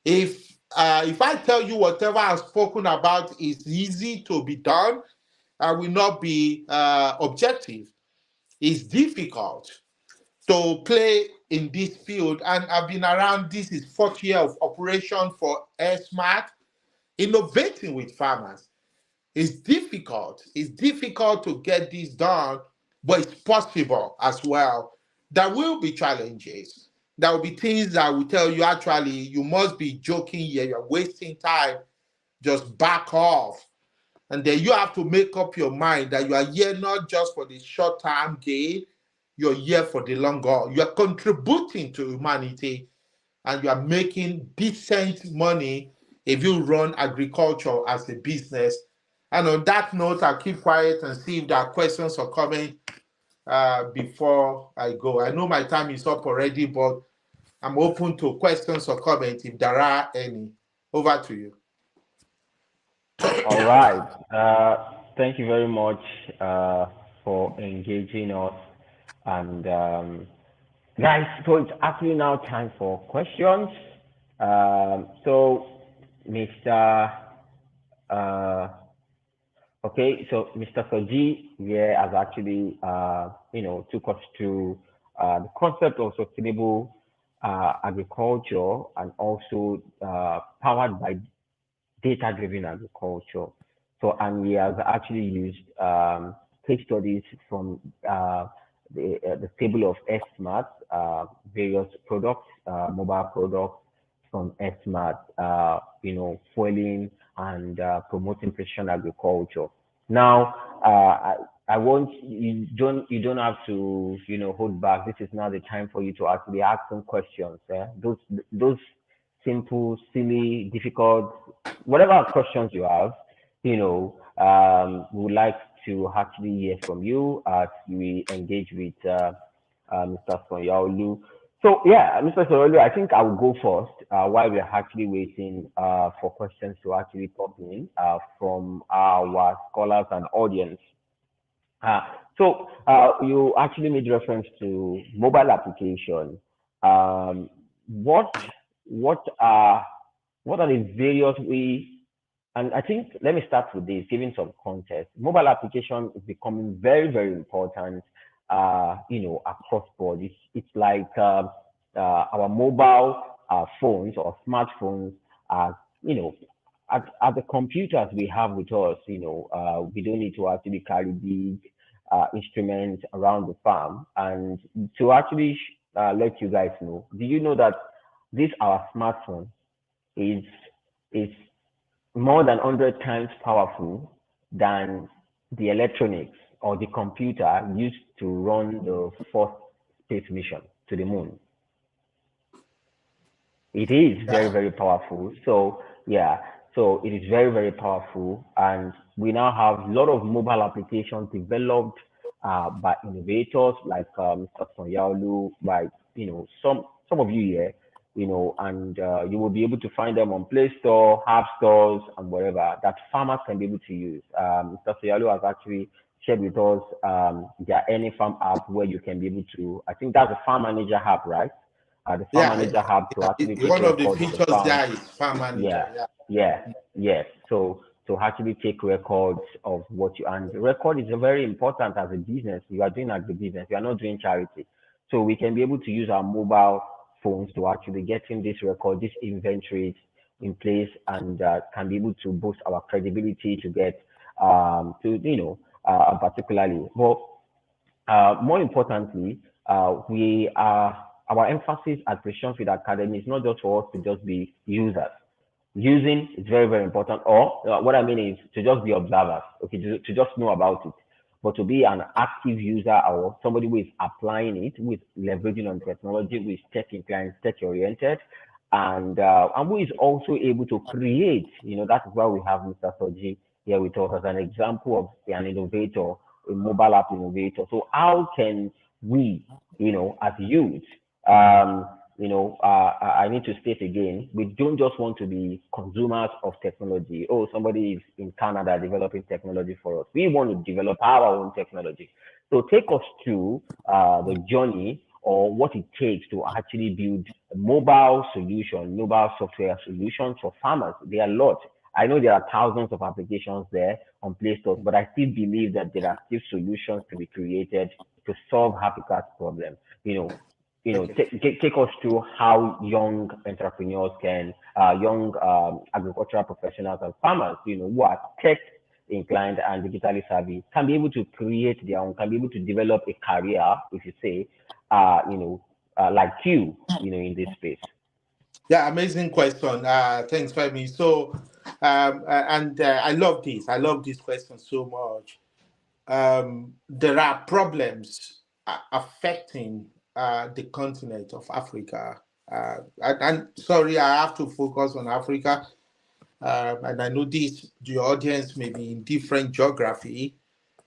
If I tell you whatever I've spoken about is easy to be done, I will not be objective. It's difficult to play in this field, and I've been around. This is fourth year of operation for Airsmat, innovating with farmers. It's difficult. It's difficult to get this done, but it's possible as well. There will be challenges. There will be things that will tell you actually you must be joking here, you're wasting time, just back off. And then you have to make up your mind that you are here not just for the short term gain, you're here for the long haul. You are contributing to humanity and you are making decent money if you run agriculture as a business. And on that note, I'll keep quiet and see if there are questions or comments before I go. I know my time is up already, but I'm open to questions or comments if there are any. Over to you. All right. Thank you very much for engaging us. And guys, so it's actually now time for questions. So, Mr. Uh, okay, so Mr. Soji here has actually, took us through the concept of sustainable agriculture and also powered by data-driven agriculture. So, and we have actually used case studies from the table of Airsmat, various products, mobile products from Airsmat, fueling and promoting precision agriculture. Now, I want you don't have to hold back. This is now the time for you to actually ask some questions. Those simple, silly, difficult, whatever questions you have, we would like to actually hear from you as we engage with Mr. Sanyaolu. So yeah, Mr. Sanyaolu, I think I will go first while we're actually waiting for questions to actually pop in from our scholars and audience. Uh, so you actually made reference to mobile application. Um, what what are the various ways? And I think let me start with this, giving some context. Mobile application is becoming very, very important, across board. It's like our mobile phones or smartphones are, at the computers we have with us. We don't need to actually carry big instruments around the farm. And to actually let you guys know, do you know that this our smartphone is is more than 100 times powerful than the electronics or the computer used to run the first space mission to the moon? It is very, Yeah. very powerful. So yeah, so it is very, very powerful, and we now have a lot of mobile applications developed by innovators like Mr. Sanyaolu, by some of you here, and you will be able to find them on Play Store, App Stores, and wherever that farmers can be able to use. Mr. Sanyaolu has actually shared with us their Any Farm app where you can be able to. I think that's a farm manager app, right? The farm Yeah, manager have to actually take one of the record of the features farm. there is farm Yeah, manager. Yeah. yeah, yes. So to actually take records of what you, and the record is very important as a business. You are doing agribusiness. You are not doing charity. So we can be able to use our mobile phones to actually get in this record, this inventory in place, and can be able to boost our credibility to get to particularly. But more importantly, we are our emphasis at Precision Field Academy is not just for us to just be users. Using is very, very important. Or what I mean is to just be observers, okay, to just know about it. But to be an active user or somebody who is applying it, who is leveraging on technology, who is tech inclined, tech oriented, and who is also able to create. That is why we have Mr. Soji here with us as an example of an innovator, a mobile app innovator. So how can we, as youth, um, I need to state again, we don't just want to be consumers of technology. Oh, somebody is in Canada developing technology for us. We want to develop our own technology. So take us through the journey or what it takes to actually build a mobile solution, mobile software solutions for farmers. There are a lot. I know there are thousands of applications there on Play Store, but I still believe that there are still solutions to be created to solve Africa's problem. You know, Okay. take us through how young entrepreneurs can, young agricultural professionals and farmers, who are tech inclined and digitally savvy, can be able to create their own, can be able to develop a career, if you say, like in this space. Yeah, amazing question. Thanks, Femi. So, and I love this. I love this question so much. There are problems affecting the continent of Africa. And sorry, I have to focus on Africa. And I know this, the audience may be in different geography,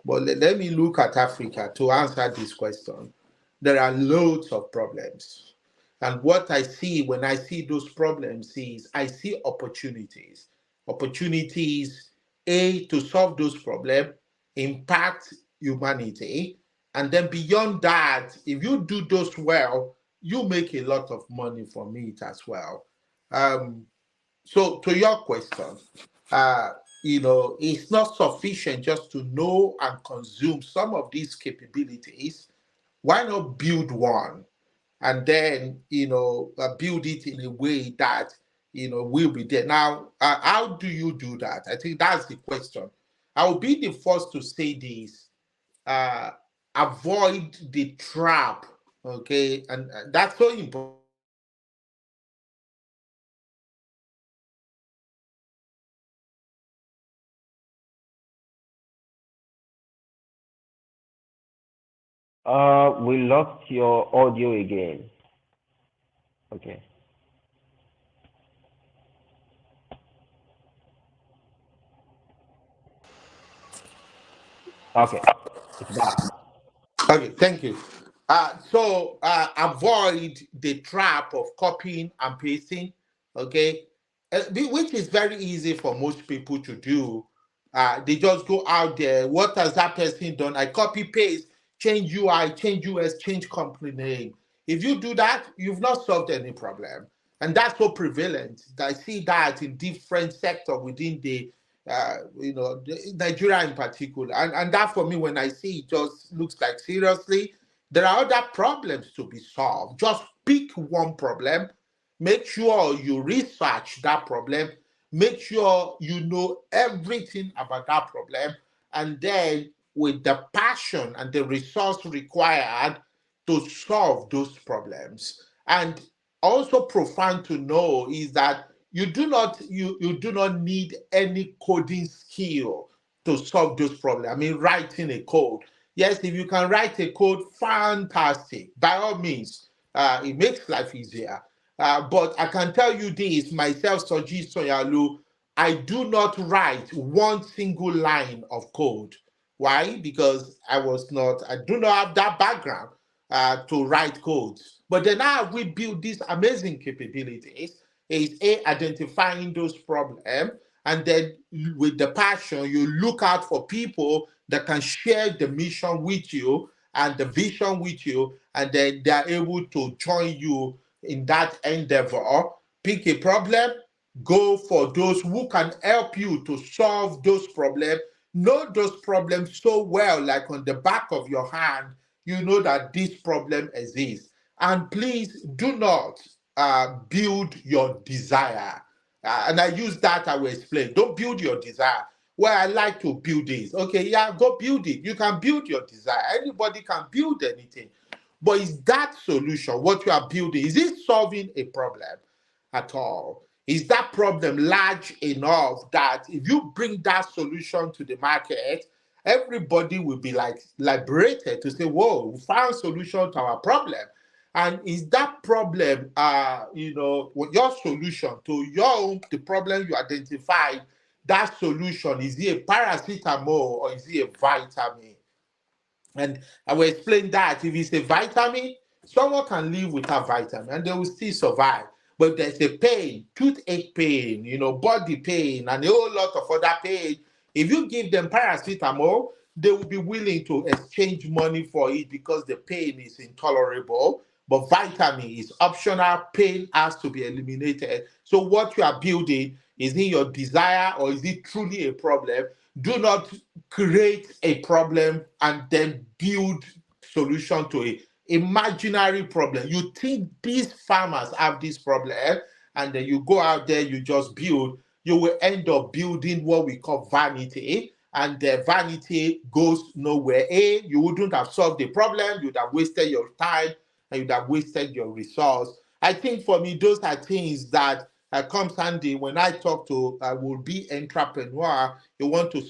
but let me look at Africa to answer this question. There are loads of problems. And what I see when I see those problems is I see opportunities. Opportunities, A, to solve those problems, impact humanity. And then beyond that, if you do those well, you make a lot of money from it as well. Um, so to your question, uh, it's not sufficient just to know and consume some of these capabilities. Why not build one and then build it in a way that will be there? Now, how do you do that? I think that's the question. I will be the first to say this. uh, Avoid the trap, okay? And that's so important. Avoid the trap of We lost your audio again. Okay. Okay. It's back. Okay, thank you. Avoid the trap of copying and pasting, okay, which is very easy for most people to do. They just go out there. What has that person done? I copy paste, change UI, change US, change company name. If you do that, you've not solved any problem, and that's so prevalent. I see that in different sectors within Nigeria in particular. And that for me, when I see it, just looks like seriously, there are other problems to be solved. Just pick one problem, make sure you research that problem, make sure you know everything about that problem, and then with the passion and the resource required to solve those problems. And also profound to know is that you do not need any coding skill to solve those problems. I mean, writing a code. Yes, if you can write a code, fantastic. By all means, it makes life easier. But I can tell you this myself, Soji Sanyaolu, I do not write one single line of code. Why? Because I do not have that background to write codes. But then now we build these amazing capabilities is identifying those problems, and then with the passion you look out for people that can share the mission with you and the vision with you, and then they are able to join you in that endeavor. Pick a problem, go for those who can help you to solve those problems. Know those problems so well, like on the back of your hand. You know that this problem exists. And please do not build your desire. And I use that, I will explain. Don't build your desire. Well, I like to build this. Okay, yeah, go build it. You can build your desire. Anybody can build anything. But is that solution, what you are building, is it solving a problem at all? Is that problem large enough that if you bring that solution to the market, everybody will be like liberated to say, whoa, we found solution to our problem. And is that problem, your solution to the problem you identified, that solution, is it a paracetamol or is it a vitamin? And I will explain that if it's a vitamin, someone can live without vitamin and they will still survive. But there's a pain, toothache pain, body pain, and a whole lot of other pain. If you give them paracetamol, they will be willing to exchange money for it because the pain is intolerable. But vitamin is optional, pain has to be eliminated. So, what you are building, is it your desire or is it truly a problem? Do not create a problem and then build solution to it. Imaginary problem. You think these farmers have this problem, and then you go out there, you just build. You will end up building what we call vanity, and the vanity goes nowhere. You wouldn't have solved the problem. You'd have wasted your time and you'd have wasted your resource. I think for me, those are things that comes handy when I talk to will be entrepreneur. You want to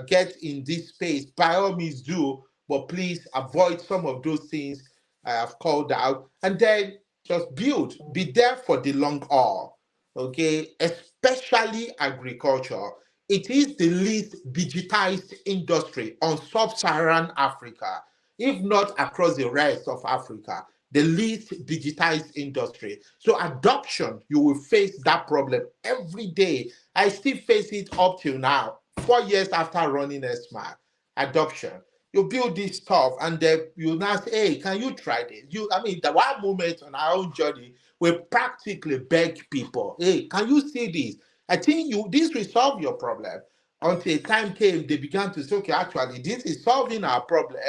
get in this space, by all means do, but please avoid some of those things I have called out, and then just build. Be there for the long haul. Okay, especially agriculture. It is the least digitized industry on sub-Saharan Africa, if not across the rest of Africa, the least digitized industry. So adoption, you will face that problem every day. I still face it up till now, 4 years after running Airsmat. Adoption. You build this stuff and then you now say, hey, can you try this? I mean, the one moment on our own journey, we practically beg people, hey, can you see this? I think this will solve your problem. Until a time came, they began to say, okay, actually, this is solving our problem.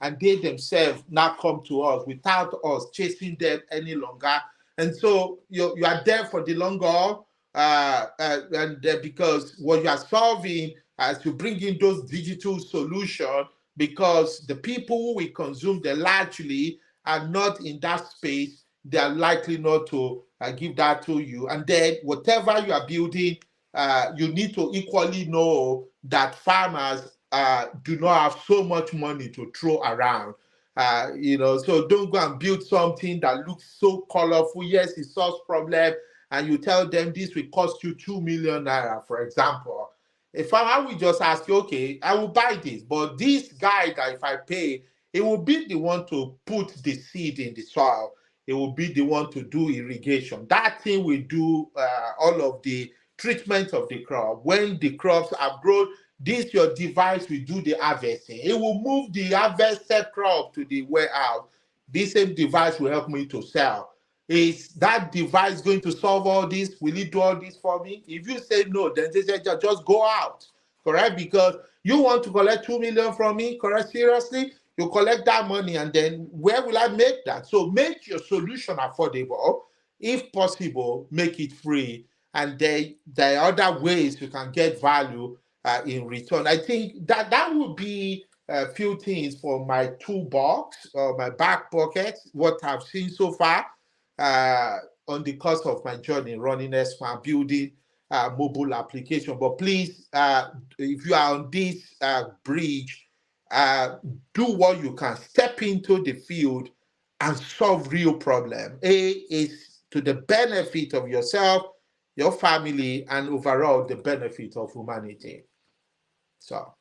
And they themselves now come to us without us chasing them any longer. And so you are there for the long haul, and because what you are solving as you bring in those digital solutions, because the people who will consume them largely are not in that space, they are likely not to give that to you. And then whatever you are building, you need to equally know that farmers do not have so much money to throw around. So don't go and build something that looks so colorful. Yes, it solves problem, and you tell them this will cost you 2 million naira, for example. A farmer will just ask you, okay, I will buy this, but this guy that if I pay, it will be the one to put the seed in the soil. It will be the one to do irrigation. That thing will do all of the treatment of the crop. When the crops have grown, this your device will do the harvesting. It will move the harvested crop to the warehouse. This same device will help me to sell. Is that device going to solve all this? Will it do all this for me? If you say no, then they say just go out, correct? Because you want to collect 2 million from me, correct? Seriously, you collect that money, and then where will I make that? So make your solution affordable. If possible, make it free, and there are other ways you can get value in return. I think that would be a few things for my toolbox or my back pocket, what I've seen so far uh, on the course of my journey running Airsmat, building mobile application. But please, if you are on this bridge, uh, do what you can. Step into the field and solve real problem. A is to the benefit of yourself, your family, and overall the benefit of humanity. So,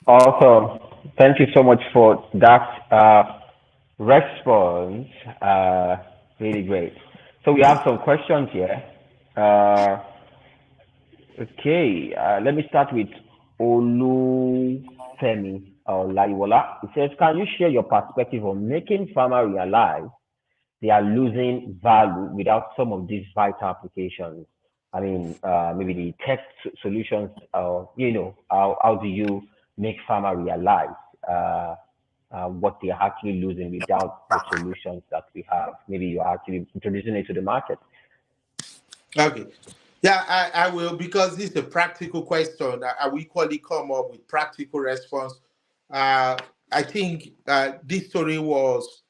Awesome. Thank you so much for that response. Uh, Really great. So we have some questions here. Uh, okay, let me start with Olufemi Laiwola. It says, can you share your perspective on making farmer realize they are losing value without some of these vital applications? I mean, maybe the tech solutions, how do you make farmer realize what they are actually losing without the solutions that we have? Maybe you're actually introducing it to the market. okay. Yeah, I will, because this is a practical question. I will equally come up with practical response. Uh, I think this story was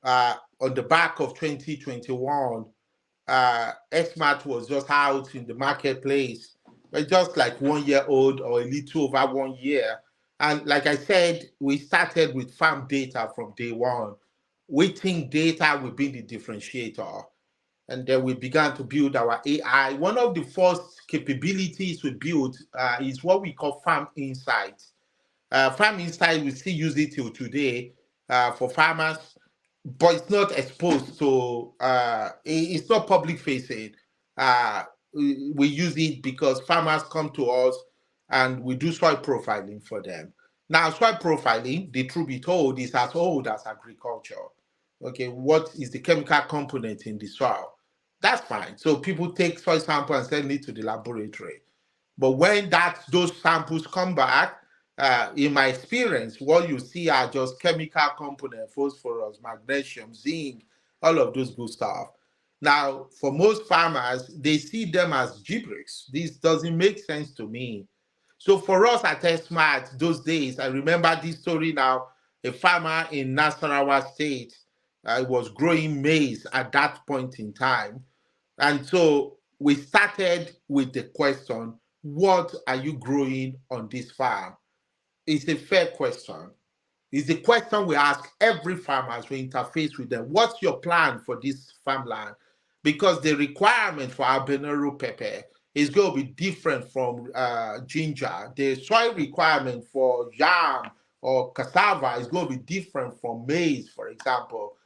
on the back of 2021. Airsmat was just out in the marketplace, but just like 1 year old or a little over 1 year. And like I said, we started with farm data from day one. We think data will be the differentiator. And then we began to build our AI. One of the first capabilities we built is what we call Farm Insight. Farm Insight, we still use it till today for farmers, but it's not exposed to, it's not public facing. We use it because farmers come to us and we do soil profiling for them. Now, soil profiling, the truth be told, is as old as agriculture. Okay, what is the chemical component in the soil? That's fine. So people take soil sample and send it to the laboratory. But when those samples come back, in my experience, what you see are just chemical components: phosphorus, magnesium, zinc, all of those good stuff. Now, for most farmers, they see them as gibberish. This doesn't make sense to me. So for us at Airsmat, those days, I remember this story now. A farmer in Nasarawa State was growing maize at that point in time. And so we started with the question, what are you growing on this farm? It's a fair question. It's the question we ask every farmer as we interface with them. What's your plan for this farmland? Because the requirement for habanero pepper is going to be different from ginger. The soil requirement for yam or cassava is going to be different from maize, for example,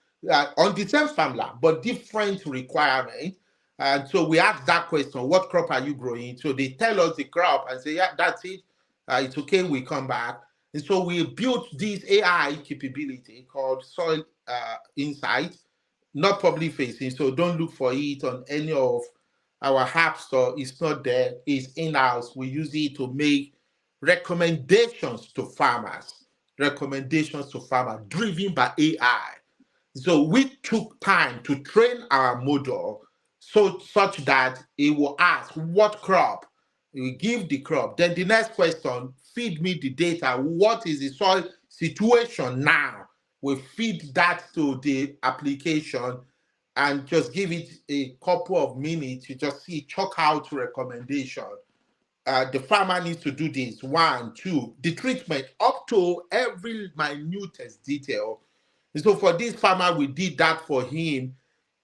on the same farmland, but different requirement. And so we ask that question, what crop are you growing? So they tell us the crop and say, yeah, that's it. It's okay, we come back. And so we built this AI capability called Soil Insight, not public facing. So don't look for it on any of our app store. It's not there. It's in-house. We use it to make recommendations to farmers, driven by AI. So we took time to train our model such that it will ask what crop. We give the crop. Then the next question, feed me the data. What is the soil situation now? We feed that to the application and just give it a couple of minutes. You just see chalk out recommendation. The farmer needs to do this. One, two, the treatment up to every minutest detail. And so for this farmer, we did that for him.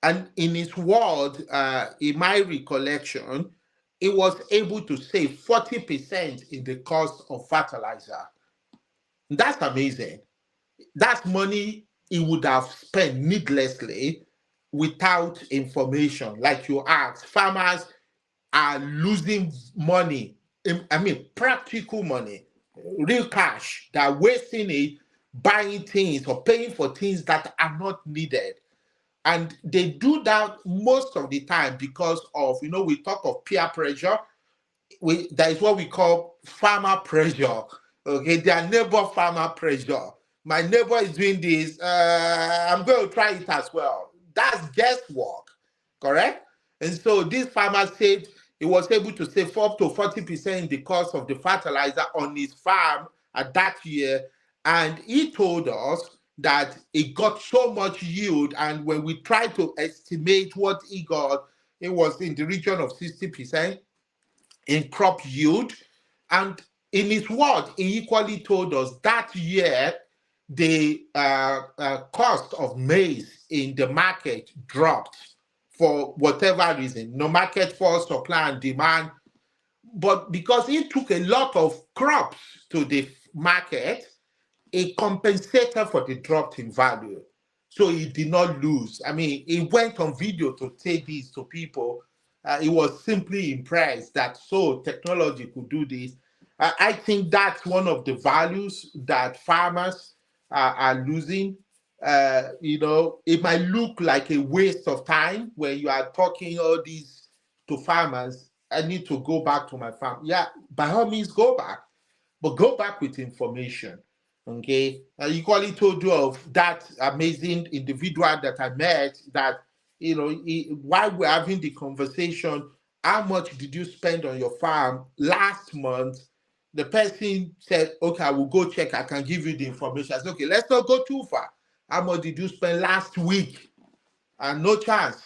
And in his word, in my recollection, he was able to save 40% in the cost of fertilizer. That's amazing. That's money he would have spent needlessly without information. Like you asked, farmers are losing money. I mean, practical money, real cash. They're wasting it buying things or paying for things that are not needed. And they do that most of the time because of, we talk of peer pressure. That is what we call farmer pressure. Okay, their neighbor farmer pressure. My neighbor is doing this. I'm going to try it as well. That's guesswork, correct? And so this farmer said he was able to save up to 40% in the cost of the fertilizer on his farm at that year. And he told us that he got so much yield. And when we tried to estimate what he got, it was in the region of 60% in crop yield. And in his word, he equally told us that year the cost of maize in the market dropped for whatever reason, no market force, supply and demand. But because he took a lot of crops to the market, it compensated for the drop in value. So he did not lose. I mean, he went on video to say this to people. He was simply impressed that so technology could do this. I think that's one of the values that farmers are losing. It might look like a waste of time when you are talking all these to farmers. I need to go back to my farm. Yeah, by all means, go back, but go back with information. Okay, I equally told you of that amazing individual that I met. That while we're having the conversation, how much did you spend on your farm last month? The person said, "Okay, I will go check. I can give you the information." I said, "Okay, let's not go too far. How much did you spend last week?" And no chance.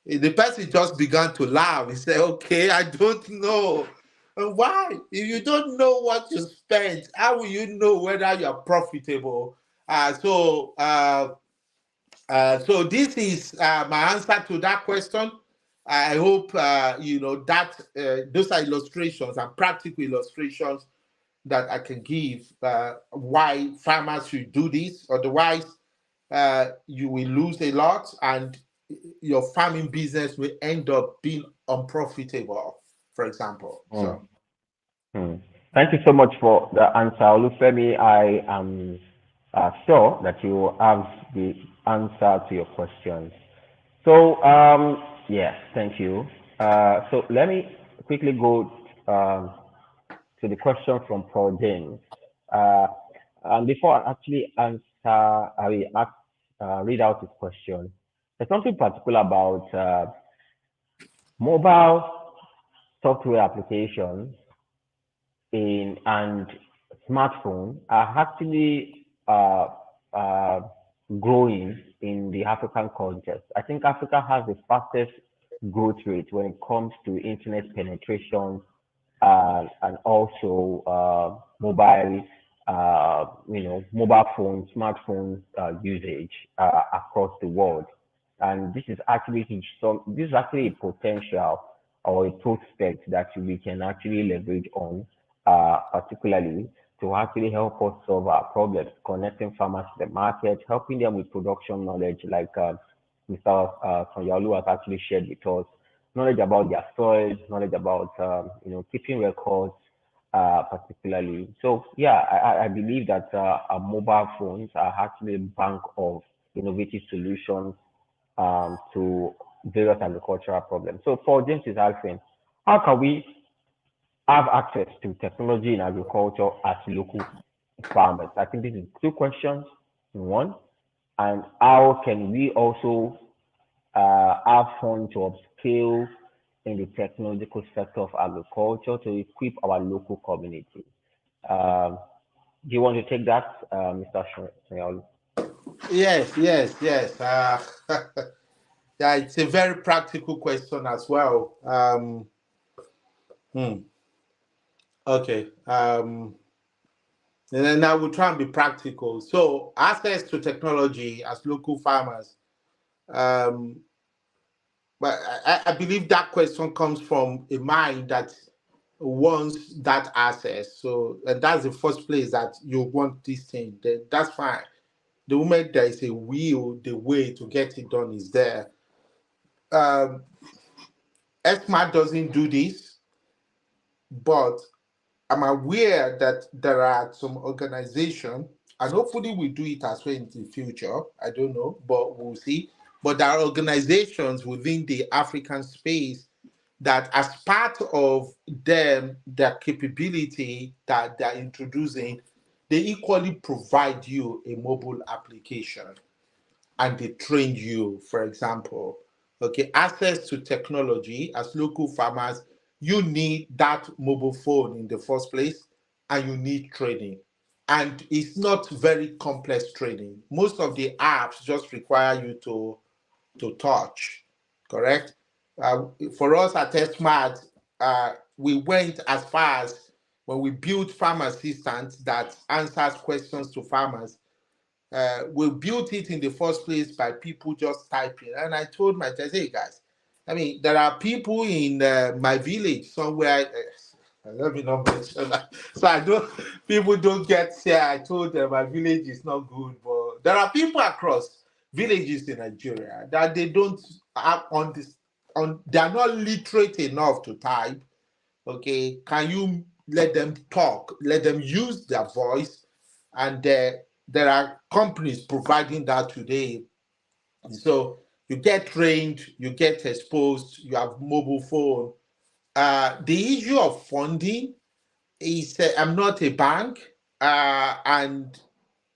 The person just began to laugh. He said, "Okay, I don't know." And why? If you don't know what you spent, how will you know whether you're profitable? So this is my answer to that question. I hope that those are illustrations and practical illustrations that I can give why farmers should do this. Otherwise, you will lose a lot, and your farming business will end up being unprofitable, for example. Hmm. So, Hmm. Thank you so much for the answer, Olufemi. I am sure that you have the answer to your questions. So, yes, thank you. So let me quickly go to the question from Paul James. Uh, and before I actually answer, I will read out his question. There's something particular about mobile software applications in and smartphone are actually growing in the African context. I think Africa has the fastest growth rate when it comes to internet penetration and also mobile, mobile phone, smartphone usage across the world. And this is actually this is actually a potential or a prospect that we can actually leverage on, particularly to actually help us solve our problems, connecting farmers to the market, helping them with production knowledge, like Mr. Sanyaolu has actually shared with us, knowledge about their soil, knowledge about keeping records, particularly. So yeah, I believe that our mobile phones are actually a bank of innovative solutions to various agricultural problems. So for James is asking, how can we have access to technology in agriculture as local farmers? I think this is two questions in one. And how can we also have fun to upscale in the technological sector of agriculture to equip our local community? Um, do you want to take that, Mr. Sanyaolu? Yes, yes, yes. Yeah, it's a very practical question as well. Hmm, okay. And then I will try and be practical. So, access to technology as local farmers. Um, but I believe that question comes from a mind that wants that access. So, and that's the first place that you want this thing. Then that's fine. The moment there is a will, the way to get it done is there. Um, Airsmat doesn't do this, but I'm aware that there are some organizations, and hopefully we do it as well in the future. I don't know, but we'll see. But there are organizations within the African space that, as part of them, their capability that they're introducing, they equally provide you a mobile application and they train you, for example. Okay, access to technology as local farmers, you need that mobile phone in the first place and you need training. And it's not very complex training. Most of the apps just require you to touch, correct? For us at Smart, we went as far as when we built farm assistants that answers questions to farmers. We built it in the first place by people just typing. And I told my I say, hey guys, I mean, there are people in my village somewhere. Let me not mention that. So I don't, people don't get here. I told them my village is not good, but there are people across villages in Nigeria that they don't have on this, they are not literate enough to type. Okay, can you let them talk, let them use their voice? And there are companies providing that today. So you get trained, you get exposed, you have mobile phone. The issue of funding is I'm not a bank, and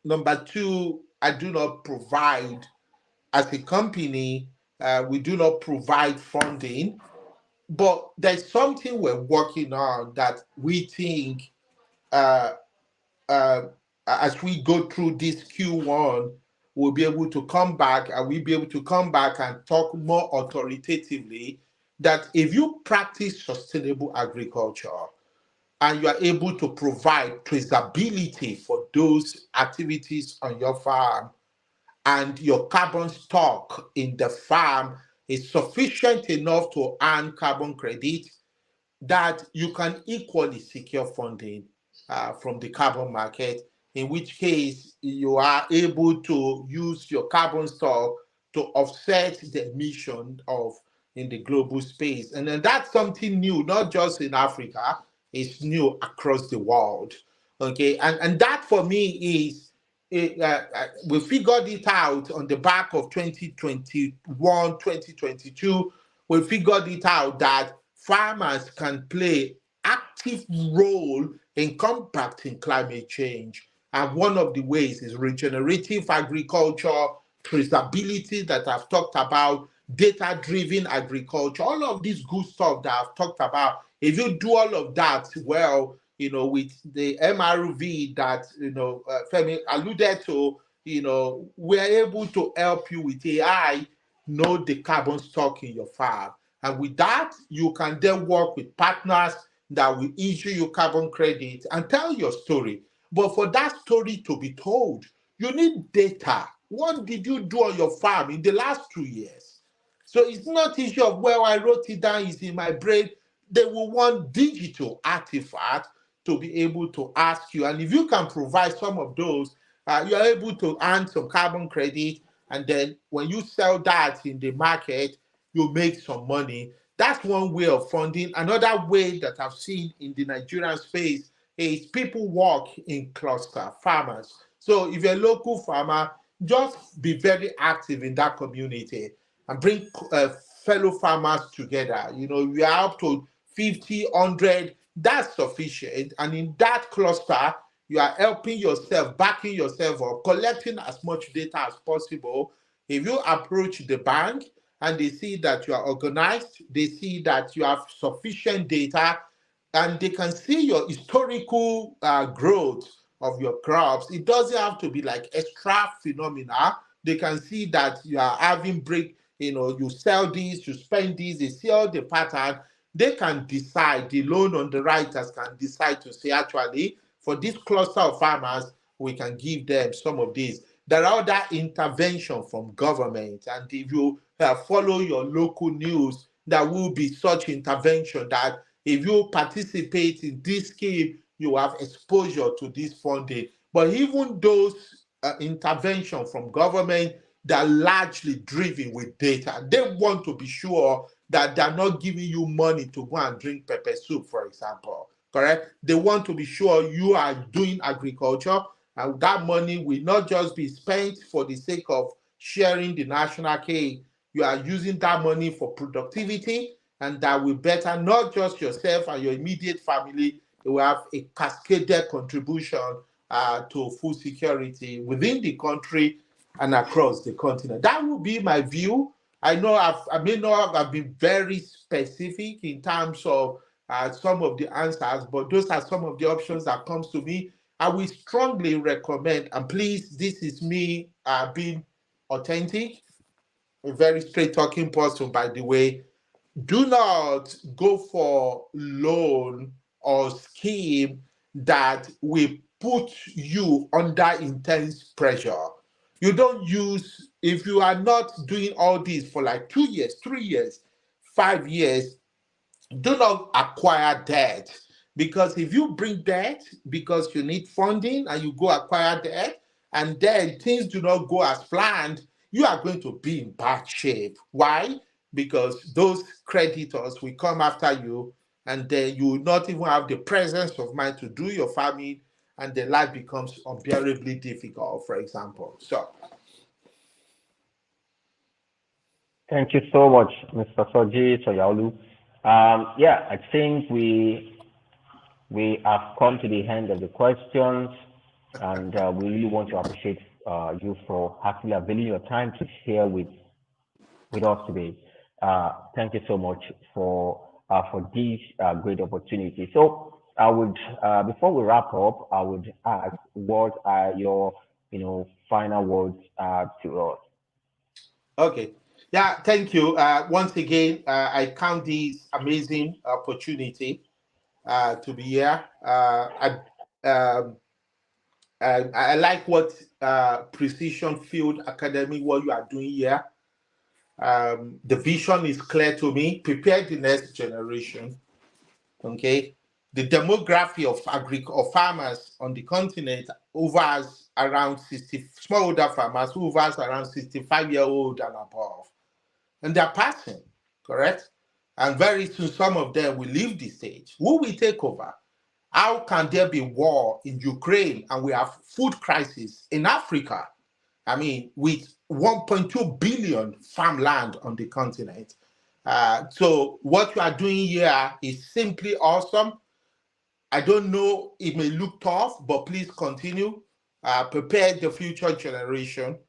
number two, I do not provide as a company. We do not provide funding, but there's something we're working on that we think uh, uh, as we go through this Q1, we'll be able to come back and we'll be able to come back and talk more authoritatively that if you practice sustainable agriculture and you are able to provide traceability for those activities on your farm and your carbon stock in the farm is sufficient enough to earn carbon credit, that you can equally secure funding from the carbon market, in which case you are able to use your carbon stock to offset the emission of in the global space. And then that's something new, not just in Africa, it's new across the world. Okay, and that for me is we figured it out on the back of 2021, 2022. We figured it out that farmers can play active role in combating climate change. And one of the ways is regenerative agriculture, traceability that I've talked about, data-driven agriculture, all of this good stuff that I've talked about. If you do all of that well, with the MRV that, Femi alluded to, we're able to help you with AI know the carbon stock in your farm. And with that, you can then work with partners that will issue you carbon credit and tell your story. But for that story to be told, you need data. What did you do on your farm in the last 2 years? So it's not issue of, well, I wrote it down, it's in my brain. They will want digital artifact to be able to ask you. And if you can provide some of those, you are able to earn some carbon credit. And then when you sell that in the market, you make some money. That's one way of funding. Another way that I've seen in the Nigerian space is people work in cluster, farmers. So if you're a local farmer, just be very active in that community and bring fellow farmers together. We are up to 50, 100, that's sufficient. And in that cluster, you are helping yourself, backing yourself up, collecting as much data as possible. If you approach the bank and they see that you are organized, they see that you have sufficient data, and they can see your historical growth of your crops. It doesn't have to be like extra phenomena. They can see that you are having break, you sell this, you spend this, they see all the pattern. They can decide, the loan underwriters can decide to say, actually, for this cluster of farmers, we can give them some of these. There are other intervention from government, and if you follow your local news, there will be such intervention that if you participate in this scheme, you have exposure to this funding. But even those intervention from government, they're largely driven with data. They want to be sure that they're not giving you money to go and drink pepper soup, for example. Correct? They want to be sure you are doing agriculture, and that money will not just be spent for the sake of sharing the national cake. You are using that money for productivity, and that will better not just yourself and your immediate family. It will have a cascaded contribution to food security within the country and across the continent. That would be my view. I know I may not have been very specific in terms of some of the answers, but those are some of the options that comes to me. I will strongly recommend, and please, this is me being authentic, a very straight talking person, by the way. Do not go for loan or scheme that will put you under intense pressure. You don't use, if you are not doing all this for like 2 years, 3 years, 5 years, do not acquire debt, because if you bring debt because you need funding and you go acquire debt and then things do not go as planned, you are going to be in bad shape. Why? Because those creditors will come after you, and then you will not even have the presence of mind to do your farming, and the life becomes unbearably difficult, for example. So Thank you so much, Mr. Soji Sanyaolu. Yeah, I think we have come to the end of the questions, and we really want to appreciate you for actually availing your time to share with us today. Thank you so much for this great opportunity. So I would, before we wrap up, I would ask, what are your final words to us? okay. Yeah, thank you. Once again, I count this amazing opportunity to be here. Um, I like what Precision Field Academy, what you are doing here. The vision is clear to me. Prepare the next generation. Okay, the demography of of farmers on the continent hovers around 60, smallholder farmers who hovers around 65-year old and above, and they're passing, correct? And very soon, some of them will leave the stage. Who will take over? How can there be war in Ukraine and we have food crisis in Africa? I mean, with 1.2 billion farmland on the continent. So what you are doing here is simply awesome. I don't know, it may look tough, but please continue. Prepare the future generation.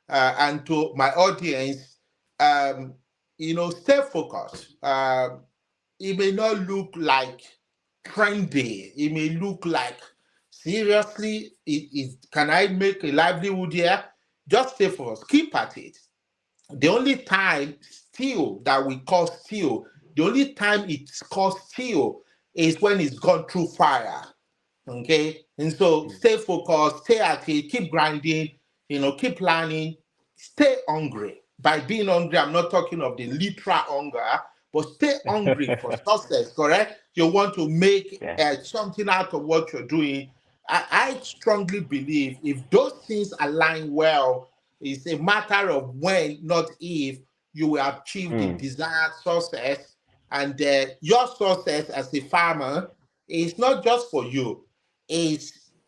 And to my audience, um, stay focused. It may not look like trendy. It may look like, seriously, can I make a livelihood here? Just stay focused. Keep at it. The only time steel that we call steel, the only time it's called steel is when it's gone through fire. Okay. And so Mm. stay focused, stay at it, keep grinding, keep planning, stay hungry. By being hungry, I'm not talking of the literal hunger, but stay hungry for success, correct? You want to make Yeah. something out of what you're doing. I strongly believe if those things align well, it's a matter of when, not if, you will achieve the Mm. desired success. And your success as a farmer is not just for you, it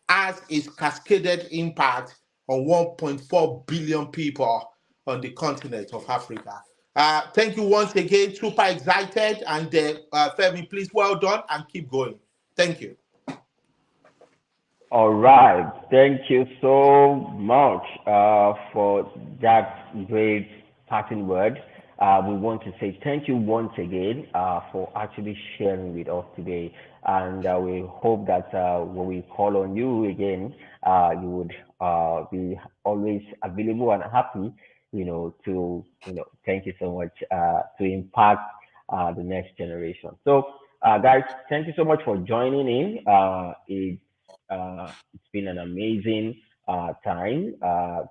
has its cascaded impact on 1.4 billion people on the continent of Africa. Thank you once again. Super excited. And Femi, please, well done and keep going. Thank you. All right. Thank you so much for that great parting word. We want to say thank you once again for actually sharing with us today. And we hope that when we call on you again, you would be always available and happy, thank you so much to impact the next generation. So, guys, thank you so much for joining in. It's been an amazing time.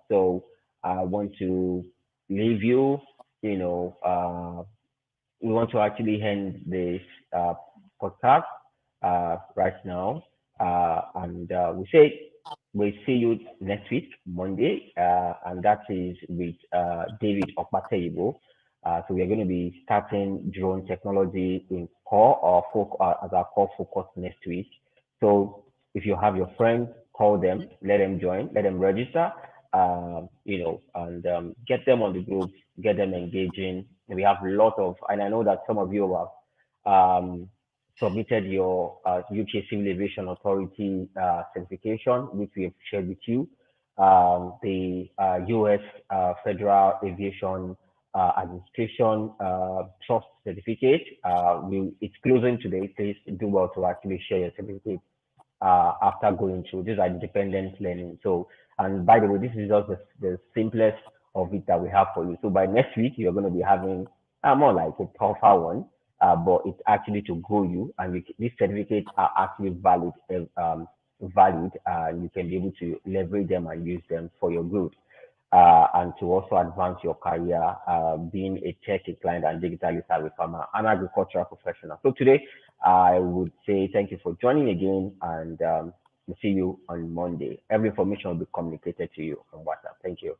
So I want to leave you, you know, we want to actually end this uh, podcast right now. And we see you next week, Monday, and that is with David Okpateibo. So we are going to be starting drone technology in core as our core focus next week. So if you have your friends, call them, let them join, let them register, and get them on the group, get them engaging. We have a lot of, and I know that some of you have submitted your UK Civil Aviation Authority certification, which we have shared with you. The US Federal Aviation Administration Trust Certificate. It's closing today. Please do well to actually share your certificate after going through. These are independent learning. So, and by the way, this is just the simplest of it that we have for you. So by next week, you're going to be having more like a tougher one, but it's actually to grow you, and these certificates are actually valid, and you can be able to leverage them and use them for your good. And to also advance your career, being a tech client and digitally savvy farmer and agricultural professional. So today, I would say thank you for joining again, and we'll see you on Monday. Every information will be communicated to you on WhatsApp. Thank you.